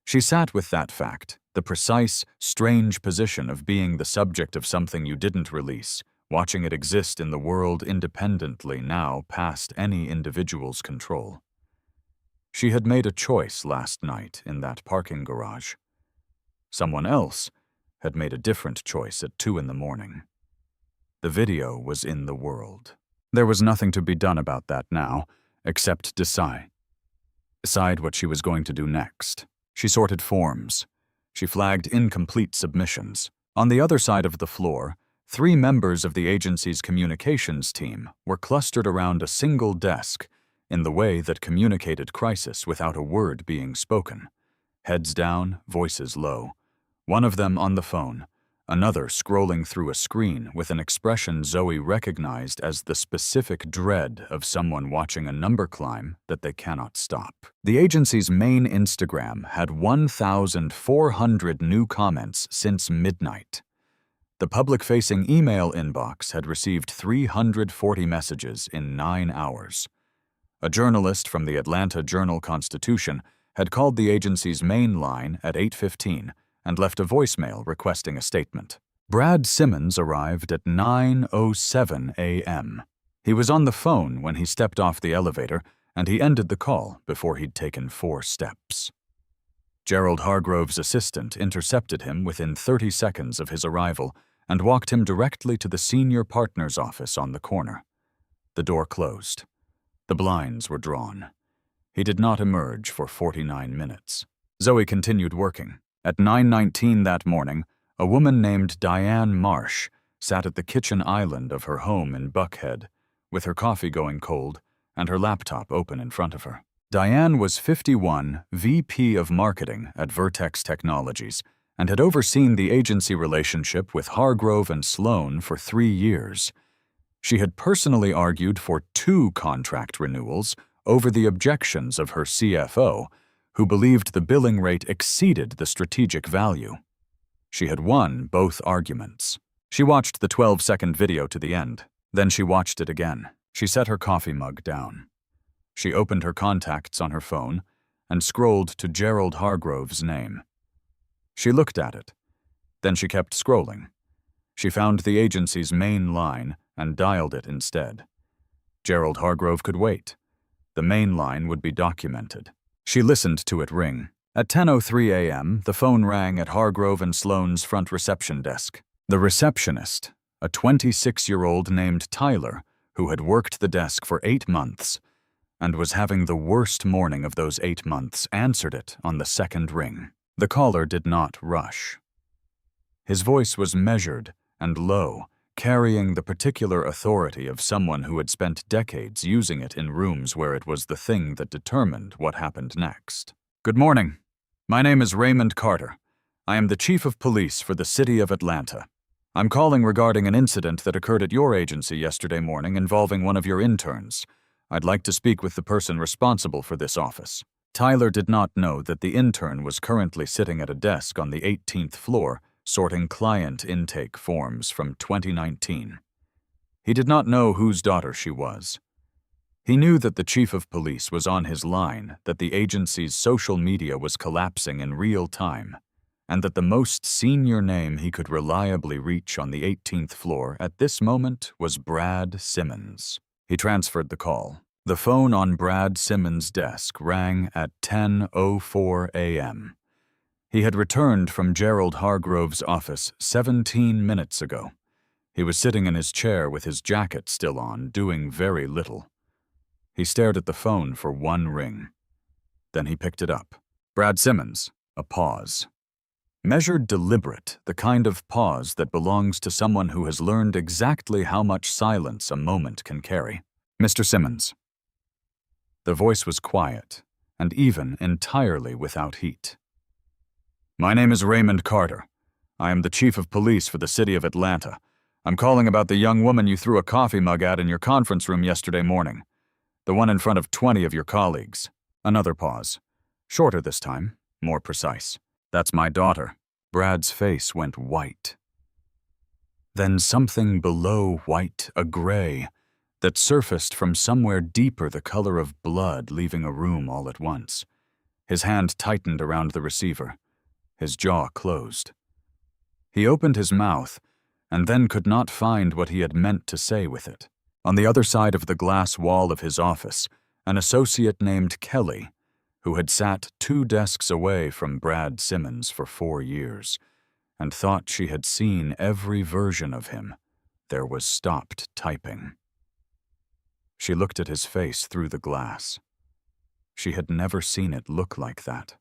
S1: She sat with that fact, the precise, strange position of being the subject of something you didn't release, watching it exist in the world independently now past any individual's control. She had made a choice last night in that parking garage. Someone else had made a different choice at 2 in the morning. The video was in the world. There was nothing to be done about that now, except decide what she was going to do next. She sorted forms. She flagged incomplete submissions. On the other side of the floor, 3 members of the agency's communications team were clustered around a single desk in the way that communicated crisis without a word being spoken. Heads down, voices low. One of them on the phone, another scrolling through a screen with an expression Zoe recognized as the specific dread of someone watching a number climb that they cannot stop. The agency's main Instagram had 1,400 new comments since midnight. The public-facing email inbox had received 340 messages in 9 hours. A journalist from the Atlanta Journal-Constitution had called the agency's main line at 8:15 and left a voicemail requesting a statement. Brad Simmons arrived at 9:07 a.m. He was on the phone when he stepped off the elevator, and he ended the call before he'd taken 4 steps. Gerald Hargrove's assistant intercepted him within 30 seconds of his arrival and walked him directly to the senior partner's office on the corner. The door closed. The blinds were drawn. He did not emerge for 49 minutes. Zoe continued working. At 9:19 that morning, a woman named Diane Marsh sat at the kitchen island of her home in Buckhead, with her coffee going cold and her laptop open in front of her. Diane was 51, VP of Marketing at Vertex Technologies, and had overseen the agency relationship with Hargrove and Sloane for 3 years. She had personally argued for 2 contract renewals over the objections of her CFO, who believed the billing rate exceeded the strategic value. She had won both arguments. She watched the 12-second video to the end. Then she watched it again. She set her coffee mug down. She opened her contacts on her phone and scrolled to Gerald Hargrove's name. She looked at it. Then she kept scrolling. She found the agency's main line and dialed it instead. Gerald Hargrove could wait. The main line would be documented. She listened to it ring. At 10:03 a.m., the phone rang at Hargrove and Sloane's front reception desk. The receptionist, a 26-year-old named Tyler, who had worked the desk for 8 months and was having the worst morning of those 8 months, answered it on the second ring. The caller did not rush. His voice was measured and low, carrying the particular authority of someone who had spent decades using it in rooms where it was the thing that determined what happened next. "Good morning. My name is Raymond Carter. I am the Chief of Police for the City of Atlanta. I'm calling regarding an incident that occurred at your agency yesterday morning involving one of your interns. I'd like to speak with the person responsible for this office." Tyler did not know that the intern was currently sitting at a desk on the 18th floor sorting client intake forms from 2019. He did not know whose daughter she was. He knew that the chief of police was on his line, that the agency's social media was collapsing in real time, and that the most senior name he could reliably reach on the 18th floor at this moment was Brad Simmons. He transferred the call. The phone on Brad Simmons' desk rang at 10:04 a.m. He had returned from Gerald Hargrove's office 17 minutes ago. He was sitting in his chair with his jacket still on, doing very little. He stared at the phone for one ring. Then he picked it up. Brad Simmons. A pause. Measured, deliberate, the kind of pause that belongs to someone who has learned exactly how much silence a moment can carry. Mr. Simmons. The voice was quiet, and even entirely without heat. My name is Raymond Carter. I am the chief of police for the city of Atlanta. I'm calling about the young woman you threw a coffee mug at in your conference room yesterday morning. The one in front of 20 of your colleagues. Another pause. Shorter this time, more precise. That's my daughter. Brad's face went white. Then something below white, a gray, that surfaced from somewhere deeper, the color of blood, leaving a room all at once. His hand tightened around the receiver. His jaw closed. He opened his mouth, and then could not find what he had meant to say with it. On the other side of the glass wall of his office, an associate named Kelly, who had sat 2 desks away from Brad Simmons for 4 years, and thought she had seen every version of him, there was stopped typing. She looked at his face through the glass. She had never seen it look like that.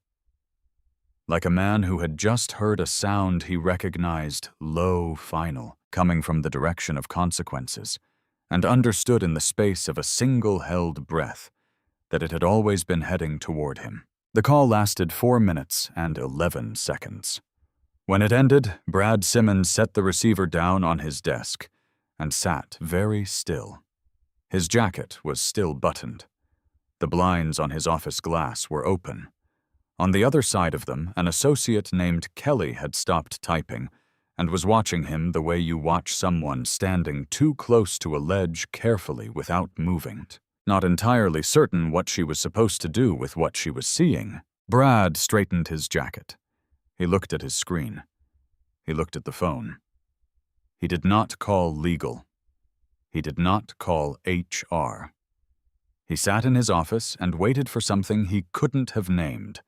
S1: Like a man who had just heard a sound he recognized, low, final, coming from the direction of consequences, and understood in the space of a single held breath that it had always been heading toward him. The call lasted 4 minutes and 11 seconds. When it ended, Brad Simmons set the receiver down on his desk and sat very still. His jacket was still buttoned. The blinds on his office glass were open. On the other side of them, an associate named Kelly had stopped typing and was watching him the way you watch someone standing too close to a ledge carefully without moving. Not entirely certain what she was supposed to do with what she was seeing, Brad straightened his jacket. He looked at his screen. He looked at the phone. He did not call legal. He did not call HR. He sat in his office and waited for something he couldn't have named.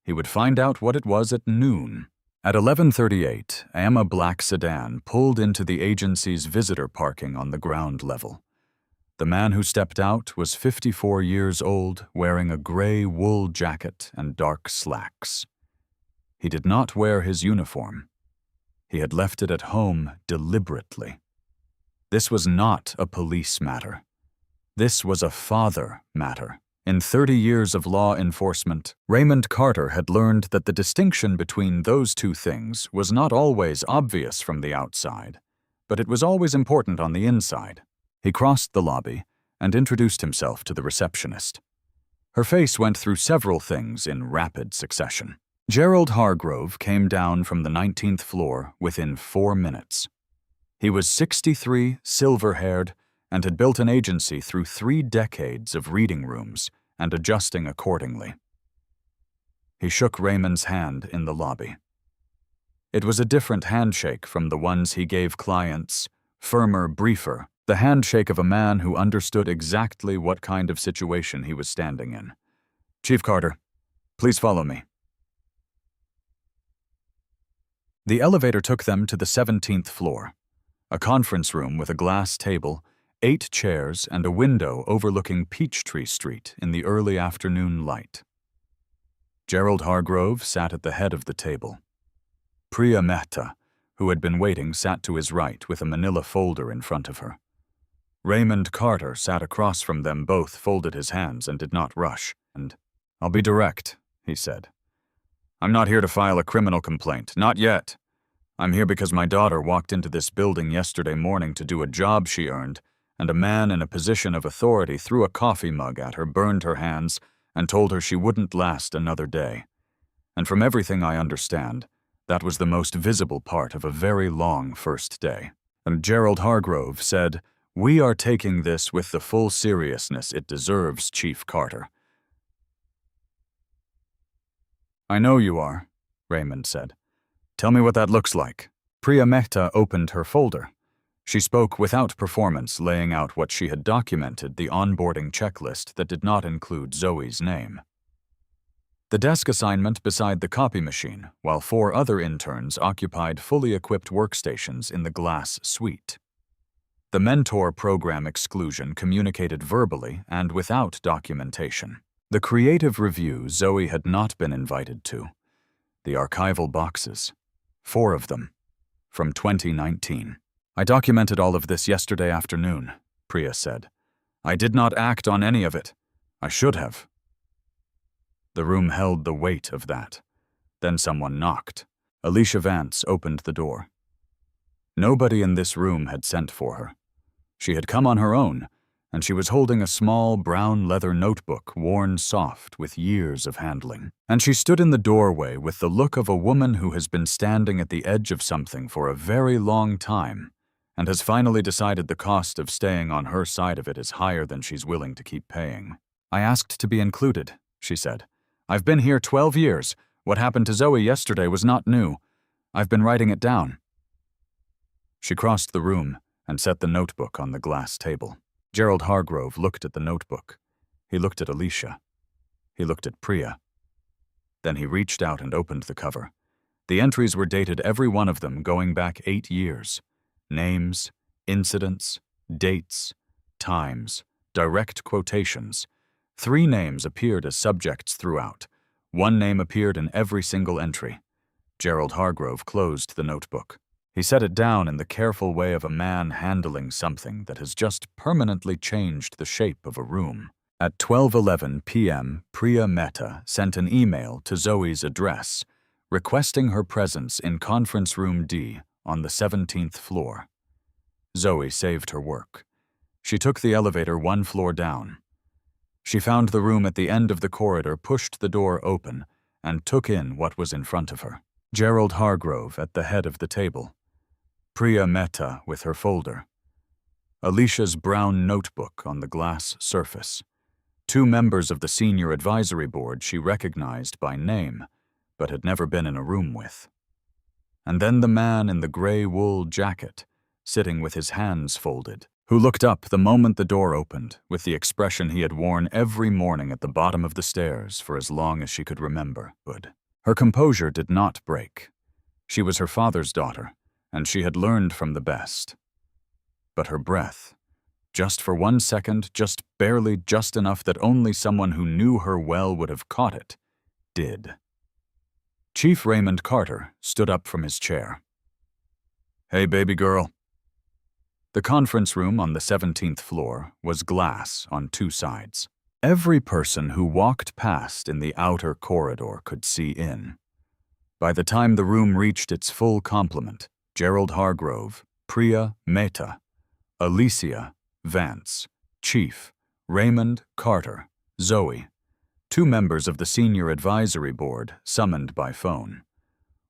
S1: He would find out what it was at noon. At 11:38, a black sedan pulled into the agency's visitor parking on the ground level. The man who stepped out was 54 years old, wearing a gray wool jacket and dark slacks. He did not wear his uniform. He had left it at home deliberately. This was not a police matter. This was a father matter. In 30 years of law enforcement, Raymond Carter had learned that the distinction between those two things was not always obvious from the outside, but it was always important on the inside. He crossed the lobby and introduced himself to the receptionist. Her face went through several things in rapid succession. Gerald Hargrove came down from the 19th floor within 4 minutes. He was 63, silver-haired, and had built an agency through 3 decades of reading rooms and adjusting accordingly. He shook Raymond's hand in the lobby. It was a different handshake from the ones he gave clients, firmer, briefer, the handshake of a man who understood exactly what kind of situation he was standing in. Chief Carter, please follow me. The elevator took them to the 17th floor, a conference room with a glass table, 8 chairs, and a window overlooking Peachtree Street in the early afternoon light. Gerald Hargrove sat at the head of the table. Priya Mehta, who had been waiting, sat to his right with a manila folder in front of her. Raymond Carter sat across from them. Both folded his hands and did not rush. And, "I'll be direct," he said. "I'm not here to file a criminal complaint, not yet. I'm here because my daughter walked into this building yesterday morning to do a job she earned, and a man in a position of authority threw a coffee mug at her, burned her hands, and told her she wouldn't last another day. And from everything I understand, that was the most visible part of a very long first day." And Gerald Hargrove said, "We are taking this with the full seriousness it deserves, Chief Carter." "I know you are," Raymond said. "Tell me what that looks like." Priya Mehta opened her folder. She spoke without performance, laying out what she had documented, the onboarding checklist that did not include Zoe's name. The desk assignment beside the copy machine, while 4 other interns occupied fully equipped workstations in the glass suite. The mentor program exclusion communicated verbally and without documentation. The creative review Zoe had not been invited to. The archival boxes. 4 of them. From 2019. "I documented all of this yesterday afternoon," Priya said. "I did not act on any of it. I should have." The room held the weight of that. Then someone knocked. Alicia Vance opened the door. Nobody in this room had sent for her. She had come on her own, and she was holding a small brown leather notebook worn soft with years of handling. And she stood in the doorway with the look of a woman who has been standing at the edge of something for a very long time and has finally decided the cost of staying on her side of it is higher than she's willing to keep paying. "I asked to be included," she said. "I've been here 12 years. What happened to Zoe yesterday was not new. I've been writing it down." She crossed the room and set the notebook on the glass table. Gerald Hargrove looked at the notebook. He looked at Alicia. He looked at Priya. Then he reached out and opened the cover. The entries were dated, every one of them going back 8 years. Names, incidents, dates, times, direct quotations. 3 names appeared as subjects throughout. 1 name appeared in every single entry. Gerald Hargrove closed the notebook. He set it down in the careful way of a man handling something that has just permanently changed the shape of a room. At 12:11 p.m., Priya Mehta sent an email to Zoe's address, requesting her presence in Conference Room D on the 17th floor. Zoe saved her work. She took the elevator 1 floor down. She found the room at the end of the corridor, pushed the door open, and took in what was in front of her. Gerald Hargrove at the head of the table. Priya Mehta with her folder. Alicia's brown notebook on the glass surface. 2 members of the senior advisory board she recognized by name, but had never been in a room with. And then the man in the gray wool jacket, sitting with his hands folded, who looked up the moment the door opened with the expression he had worn every morning at the bottom of the stairs for as long as she could remember. Her composure did not break. She was her father's daughter, and she had learned from the best. But her breath, just for 1 second, just barely, just enough that only someone who knew her well would have caught it, did. Chief Raymond Carter stood up from his chair. "Hey, baby girl." The conference room on the 17th floor was glass on 2 sides. Every person who walked past in the outer corridor could see in. By the time the room reached its full complement, Gerald Hargrove, Priya Mehta, Alicia Vance, Chief Raymond Carter, Zoe, 2 members of the senior advisory board summoned by phone.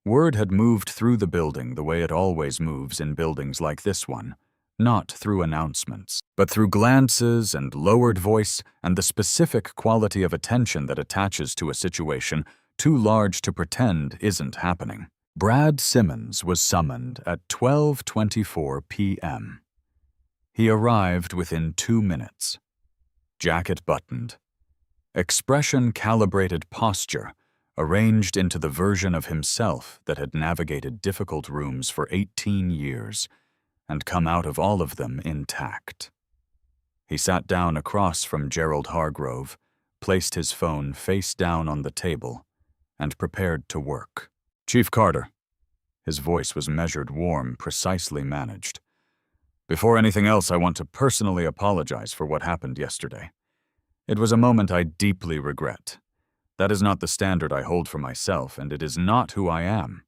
S1: Word had moved through the building the way it always moves in buildings like this one, not through announcements, but through glances and lowered voice and the specific quality of attention that attaches to a situation too large to pretend isn't happening. Brad Simmons was summoned at 12:24 p.m. He arrived within 2 minutes. Jacket buttoned. Expression-calibrated posture, arranged into the version of himself that had navigated difficult rooms for 18 years and come out of all of them intact. He sat down across from Gerald Hargrove, placed his phone face down on the table, and prepared to work. "Chief Carter." His voice was measured, warm, precisely managed. "Before anything else, I want to personally apologize for what happened yesterday. It was a moment I deeply regret. That is not the standard I hold for myself, and it is not who I am.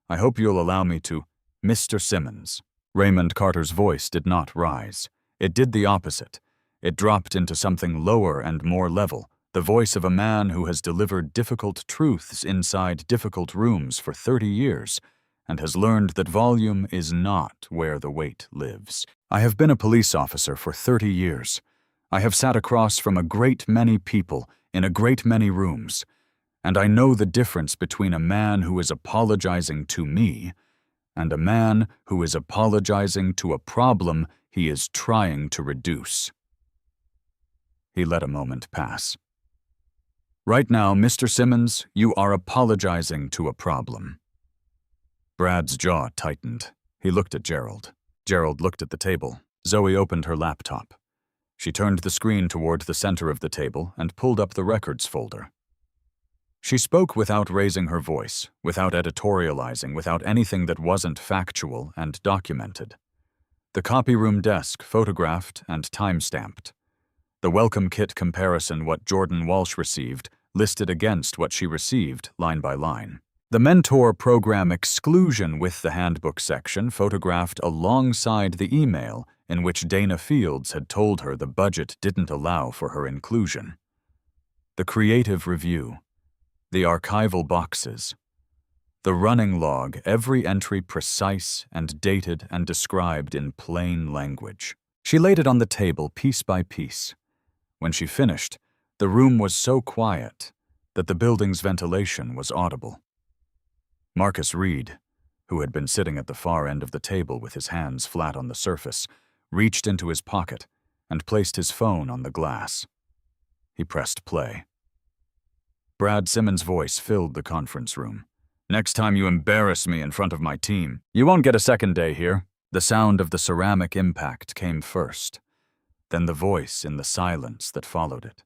S1: I hope you'll allow me to—" "Mr. Simmons." Raymond Carter's voice did not rise. It did the opposite. It dropped into something lower and more level, the voice of a man who has delivered difficult truths inside difficult rooms for 30 years and has learned that volume is not where the weight lives. "I have been a police officer for 30 years. I have sat across from a great many people in a great many rooms, and I know the difference between a man who is apologizing to me and a man who is apologizing to a problem he is trying to reduce." He let a moment pass. Right now, Mr. Simmons, you are apologizing to a problem. Brad's jaw tightened. He looked at Gerald. Gerald looked at the table. Zoe opened her laptop. She turned the screen toward the center of the table and pulled up the records folder. She spoke without raising her voice, without editorializing, without anything that wasn't factual and documented. The copy room desk photographed and time-stamped. The welcome kit comparison what Jordan Walsh received listed against what she received line by line. The mentor program exclusion with the handbook section photographed alongside the email in which Dana Fields had told her the budget didn't allow for her inclusion. The creative review. The archival boxes. The running log, every entry precise and dated and described in plain language. She laid it on the table piece by piece. When she finished, the room was so quiet that the building's ventilation was audible. Marcus Reed, who had been sitting at the far end of the table with his hands flat on the surface, reached into his pocket and placed his phone on the glass. He pressed play. Brad Simmons' voice filled the conference room. Next time you embarrass me in front of my team, you won't get a second day here. The sound of the ceramic impact came first, then the voice in the silence that followed it.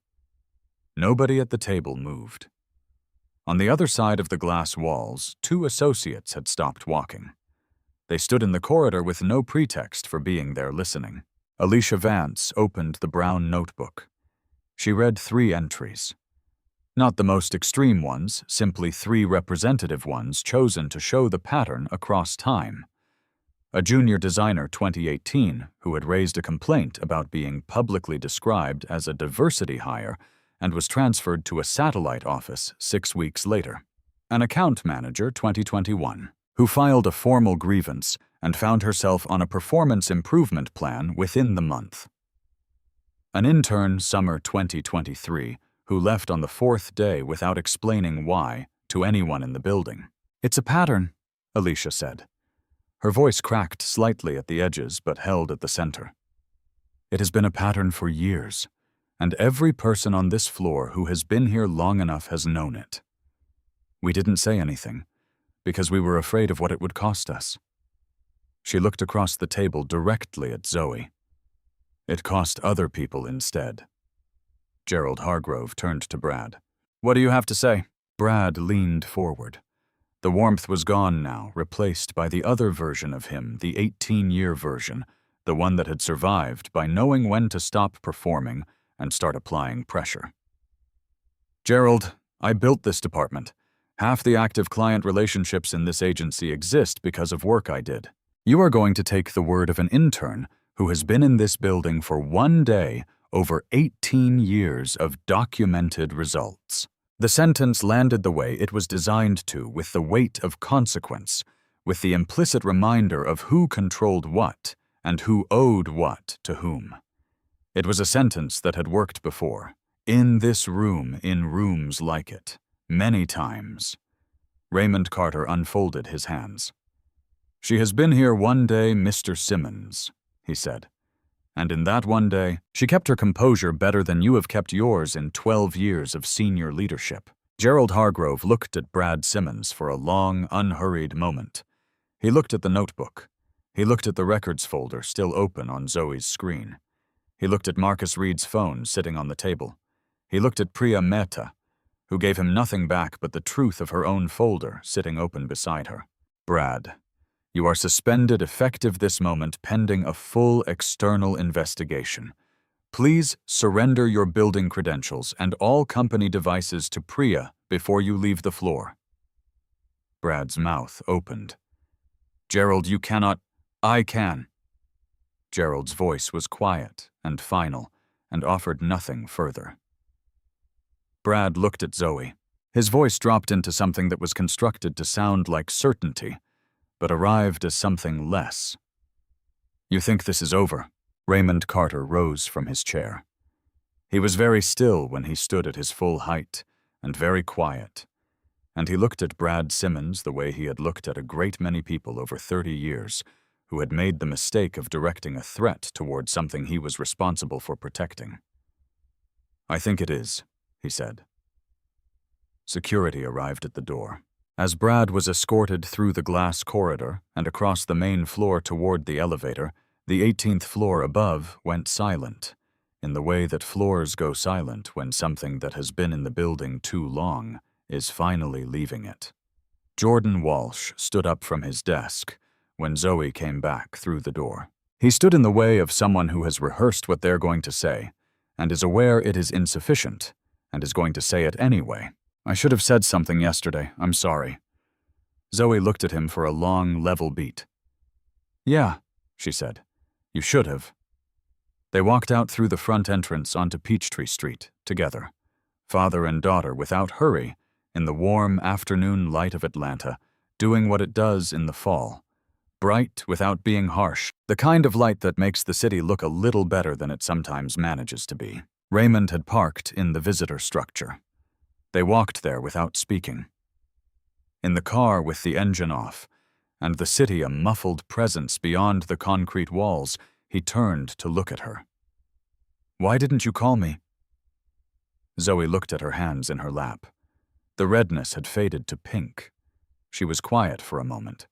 S1: Nobody at the table moved. On the other side of the glass walls, 2 associates had stopped walking. They stood in the corridor with no pretext for being there listening. Alicia Vance opened the brown notebook. She read 3 entries. Not the most extreme ones, simply 3 representative ones chosen to show the pattern across time. A junior designer 2018 who had raised a complaint about being publicly described as a diversity hire and was transferred to a satellite office 6 weeks later. An account manager 2021 who filed a formal grievance and found herself on a performance improvement plan within the month. An intern summer 2023 who left on the 4th day without explaining why to anyone in the building. It's a pattern, Alicia said. Her voice cracked slightly at the edges but held at the center. It has been a pattern for years, and every person on this floor who has been here long enough has known it. We didn't say anything, because we were afraid of what it would cost us. She looked across the table directly at Zoe. It cost other people instead. Gerald Hargrove turned to Brad. What do you have to say? Brad leaned forward. The warmth was gone now, replaced by the other version of him, the 18-year version, the one that had survived by knowing when to stop performing and start applying pressure. Gerald, I built this department. Half the active client relationships in this agency exist because of work I did. You are going to take the word of an intern who has been in this building for 1 day over 18 years of documented results. The sentence landed the way it was designed to, with the weight of consequence, with the implicit reminder of who controlled what and who owed what to whom. It was a sentence that had worked before, in this room, in rooms like it, many times. Raymond Carter unfolded his hands. She has been here 1 day, Mr. Simmons, he said. And in that 1 day, she kept her composure better than you have kept yours in 12 years of senior leadership. Gerald Hargrove looked at Brad Simmons for a long, unhurried moment. He looked at the notebook. He looked at the records folder still open on Zoe's screen. He looked at Marcus Reed's phone sitting on the table. He looked at Priya Mehta, who gave him nothing back but the truth of her own folder sitting open beside her. Brad, you are suspended effective this moment pending a full external investigation. Please surrender your building credentials and all company devices to Priya before you leave the floor. Brad's mouth opened. Gerald, you cannot. I can. Gerald's voice was quiet and final and offered nothing further. Brad looked at Zoe. His voice dropped into something that was constructed to sound like certainty, but arrived as something less. You think this is over? Raymond Carter rose from his chair. He was very still when he stood at his full height, and very quiet, and he looked at Brad Simmons the way he had looked at a great many people over 30 years, who had made the mistake of directing a threat toward something he was responsible for protecting. I think it is, he said. Security arrived at the door. As Brad was escorted through the glass corridor and across the main floor toward the elevator, the 18th floor above went silent, in the way that floors go silent when something that has been in the building too long is finally leaving it. Jordan Walsh stood up from his desk when Zoe came back through the door. He stood in the way of someone who has rehearsed what they're going to say and is aware it is insufficient and is going to say it anyway. "I should have said something yesterday. I'm sorry." Zoe looked at him for a long, level beat. "Yeah," she said. "You should have." They walked out through the front entrance onto Peachtree Street, together, father and daughter without hurry, in the warm afternoon light of Atlanta, doing what it does in the fall. Bright without being harsh, the kind of light that makes the city look a little better than it sometimes manages to be. Raymond had parked in the visitor structure. They walked there without speaking. In the car with the engine off, and the city a muffled presence beyond the concrete walls, he turned to look at her. "Why didn't you call me?" Zoe looked at her hands in her lap. The redness had faded to pink. She was quiet for a moment,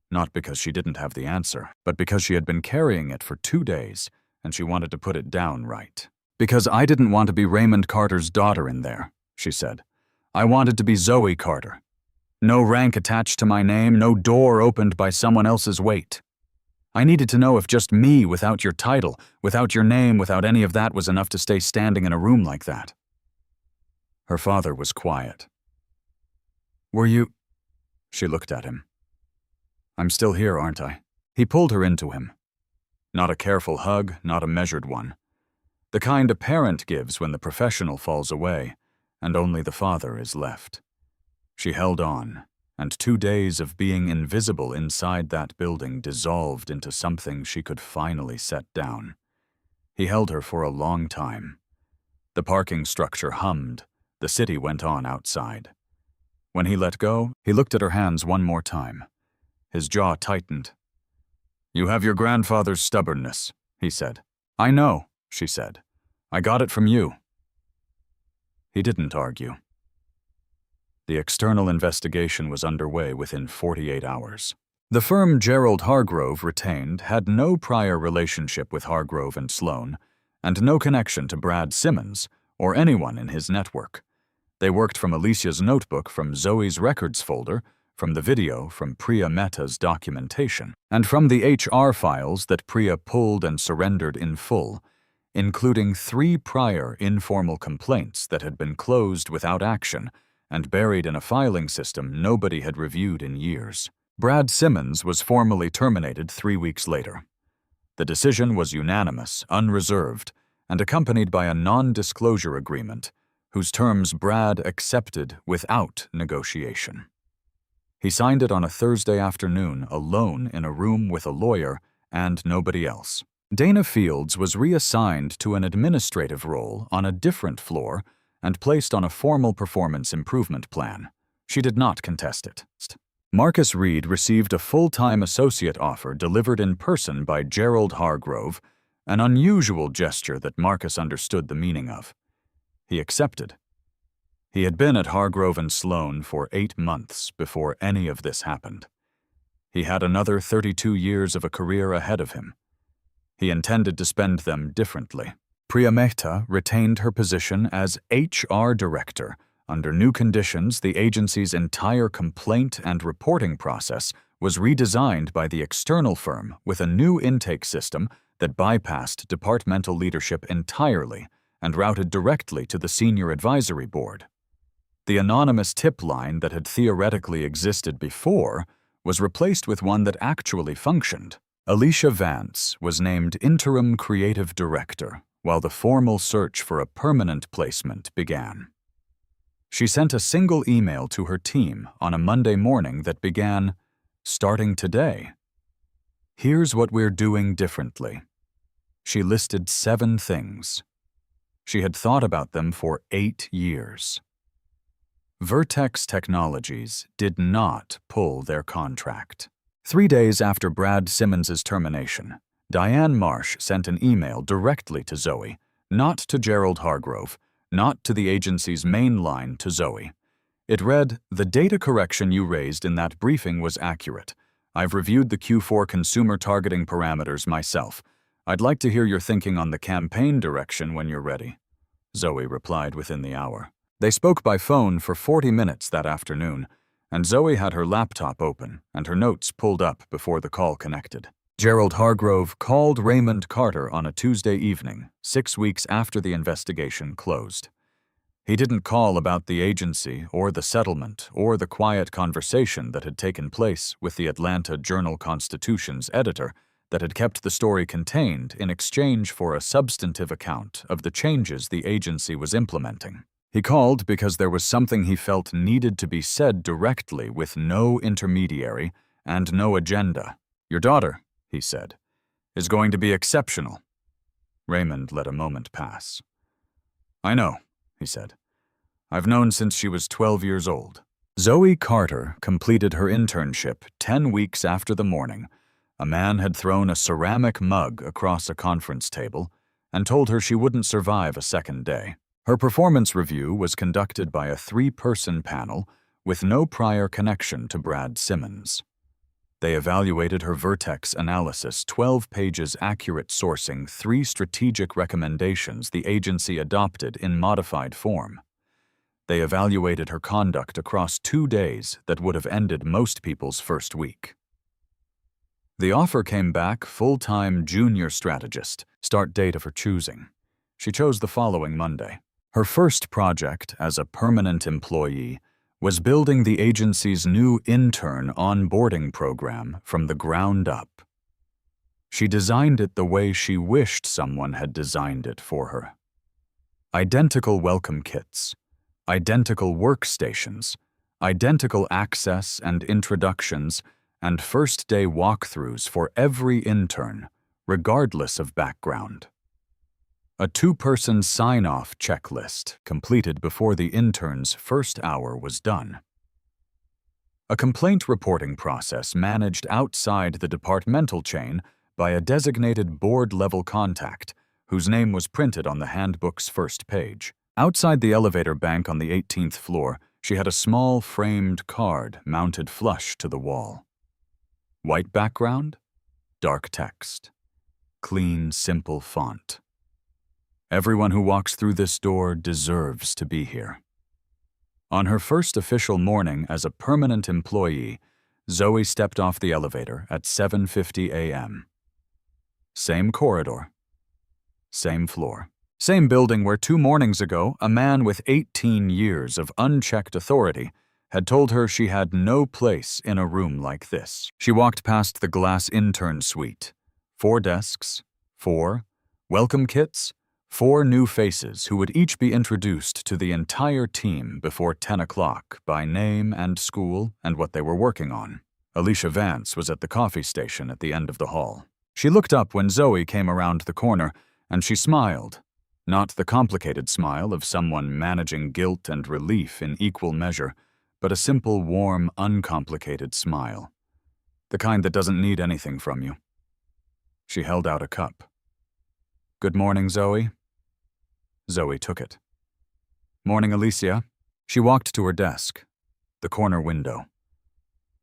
S1: not because she didn't have the answer, but because she had been carrying it for 2 days, and she wanted to put it down right. "Because I didn't want to be Raymond Carter's daughter in there," she said. "I wanted to be Zoe Carter. No rank attached to my name, no door opened by someone else's weight. I needed to know if just me without your title, without your name, without any of that was enough to stay standing in a room like that." Her father was quiet. "Were you—" She looked at him. "I'm still here, aren't I?" He pulled her into him. Not a careful hug, not a measured one. The kind a parent gives when the professional falls away, and only the father is left. She held on, and 2 days of being invisible inside that building dissolved into something she could finally set down. He held her for a long time. The parking structure hummed. The city went on outside. When he let go, he looked at her hands one more time. His jaw tightened. "You have your grandfather's stubbornness," he said. "I know," she said. "I got it from you." He didn't argue. The external investigation was underway within 48 hours. The firm Gerald Hargrove retained had no prior relationship with Hargrove and Sloan, and no connection to Brad Simmons or anyone in his network. They worked from Alicia's notebook, from Zoe's records folder, from the video, from Priya Mehta's documentation, and from the HR files that Priya pulled and surrendered in full, including 3 prior informal complaints that had been closed without action and buried in a filing system nobody had reviewed in years. Brad Simmons was formally terminated 3 weeks later. The decision was unanimous, unreserved, and accompanied by a non-disclosure agreement, whose terms Brad accepted without negotiation. He signed it on a Thursday afternoon, alone in a room with a lawyer and nobody else. Dana Fields was reassigned to an administrative role on a different floor and placed on a formal performance improvement plan. She did not contest it. Marcus Reed received a full-time associate offer delivered in person by Gerald Hargrove, an unusual gesture that Marcus understood the meaning of. He accepted. He had been at Hargrove and Sloan for 8 months before any of this happened. He had another 32 years of a career ahead of him. He intended to spend them differently. Priya Mehta retained her position as HR director. Under new conditions, the agency's entire complaint and reporting process was redesigned by the external firm with a new intake system that bypassed departmental leadership entirely and routed directly to the senior advisory board. The anonymous tip line that had theoretically existed before was replaced with one that actually functioned. Alicia Vance was named interim creative director, while the formal search for a permanent placement began. She sent a single email to her team on a Monday morning that began, "Starting today. Here's what we're doing differently." She listed 7 things. She had thought about them for 8 years. Vertex Technologies did not pull their contract. 3 days after Brad Simmons's termination, Diane Marsh sent an email directly to Zoe, not to Gerald Hargrove, not to the agency's main line to Zoe. It read, "The data correction you raised in that briefing was accurate. I've reviewed the Q4 consumer targeting parameters myself. I'd like to hear your thinking on the campaign direction when you're ready." Zoe replied within the hour. They spoke by phone for 40 minutes that afternoon, and Zoe had her laptop open and her notes pulled up before the call connected. Gerald Hargrove called Raymond Carter on a Tuesday evening, 6 weeks after the investigation closed. He didn't call about the agency or the settlement or the quiet conversation that had taken place with the Atlanta Journal-Constitution's editor that had kept the story contained in exchange for a substantive account of the changes the agency was implementing. He called because there was something he felt needed to be said directly with no intermediary and no agenda. "Your daughter," he said, "is going to be exceptional." Raymond let a moment pass. "I know," he said. "I've known since she was 12 years old." Zoe Carter completed her internship 10 weeks after the morning a man had thrown a ceramic mug across a conference table and told her she wouldn't survive a second day. Her performance review was conducted by a 3-person panel with no prior connection to Brad Simmons. They evaluated her vertex analysis, 12 pages accurate sourcing, 3 strategic recommendations the agency adopted in modified form. They evaluated her conduct across 2 days that would have ended most people's first week. The offer came back full-time junior strategist, start date of her choosing. She chose the following Monday. Her first project as a permanent employee was building the agency's new intern onboarding program from the ground up. She designed it the way she wished someone had designed it for her. Identical welcome kits, identical workstations, identical access and introductions, and first-day walkthroughs for every intern, regardless of background. A 2-person sign-off checklist completed before the intern's first hour was done. A complaint reporting process managed outside the departmental chain by a designated board-level contact whose name was printed on the handbook's first page. Outside the elevator bank on the 18th floor, she had a small framed card mounted flush to the wall. White background, dark text, clean, simple font. Everyone who walks through this door deserves to be here. On her first official morning as a permanent employee, Zoe stepped off the elevator at 7:50 a.m. Same corridor, same floor, same building where 2 mornings ago a man with 18 years of unchecked authority had told her she had no place in a room like this. She walked past the glass intern suite. 4 desks, 4 welcome kits, 4 new faces who would each be introduced to the entire team before 10 o'clock by name and school and what they were working on. Alicia Vance was at the coffee station at the end of the hall. She looked up when Zoe came around the corner, and she smiled. Not the complicated smile of someone managing guilt and relief in equal measure, but a simple, warm, uncomplicated smile. The kind that doesn't need anything from you. She held out a cup. "Good morning, Zoe." Zoe took it. "Morning, Alicia." She walked to her desk, the corner window.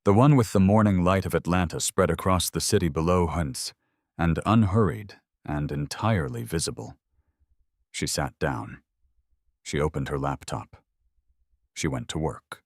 S1: The one with the morning light of Atlanta spread across the city below Hunt's, and unhurried and entirely visible. She sat down. She opened her laptop. She went to work.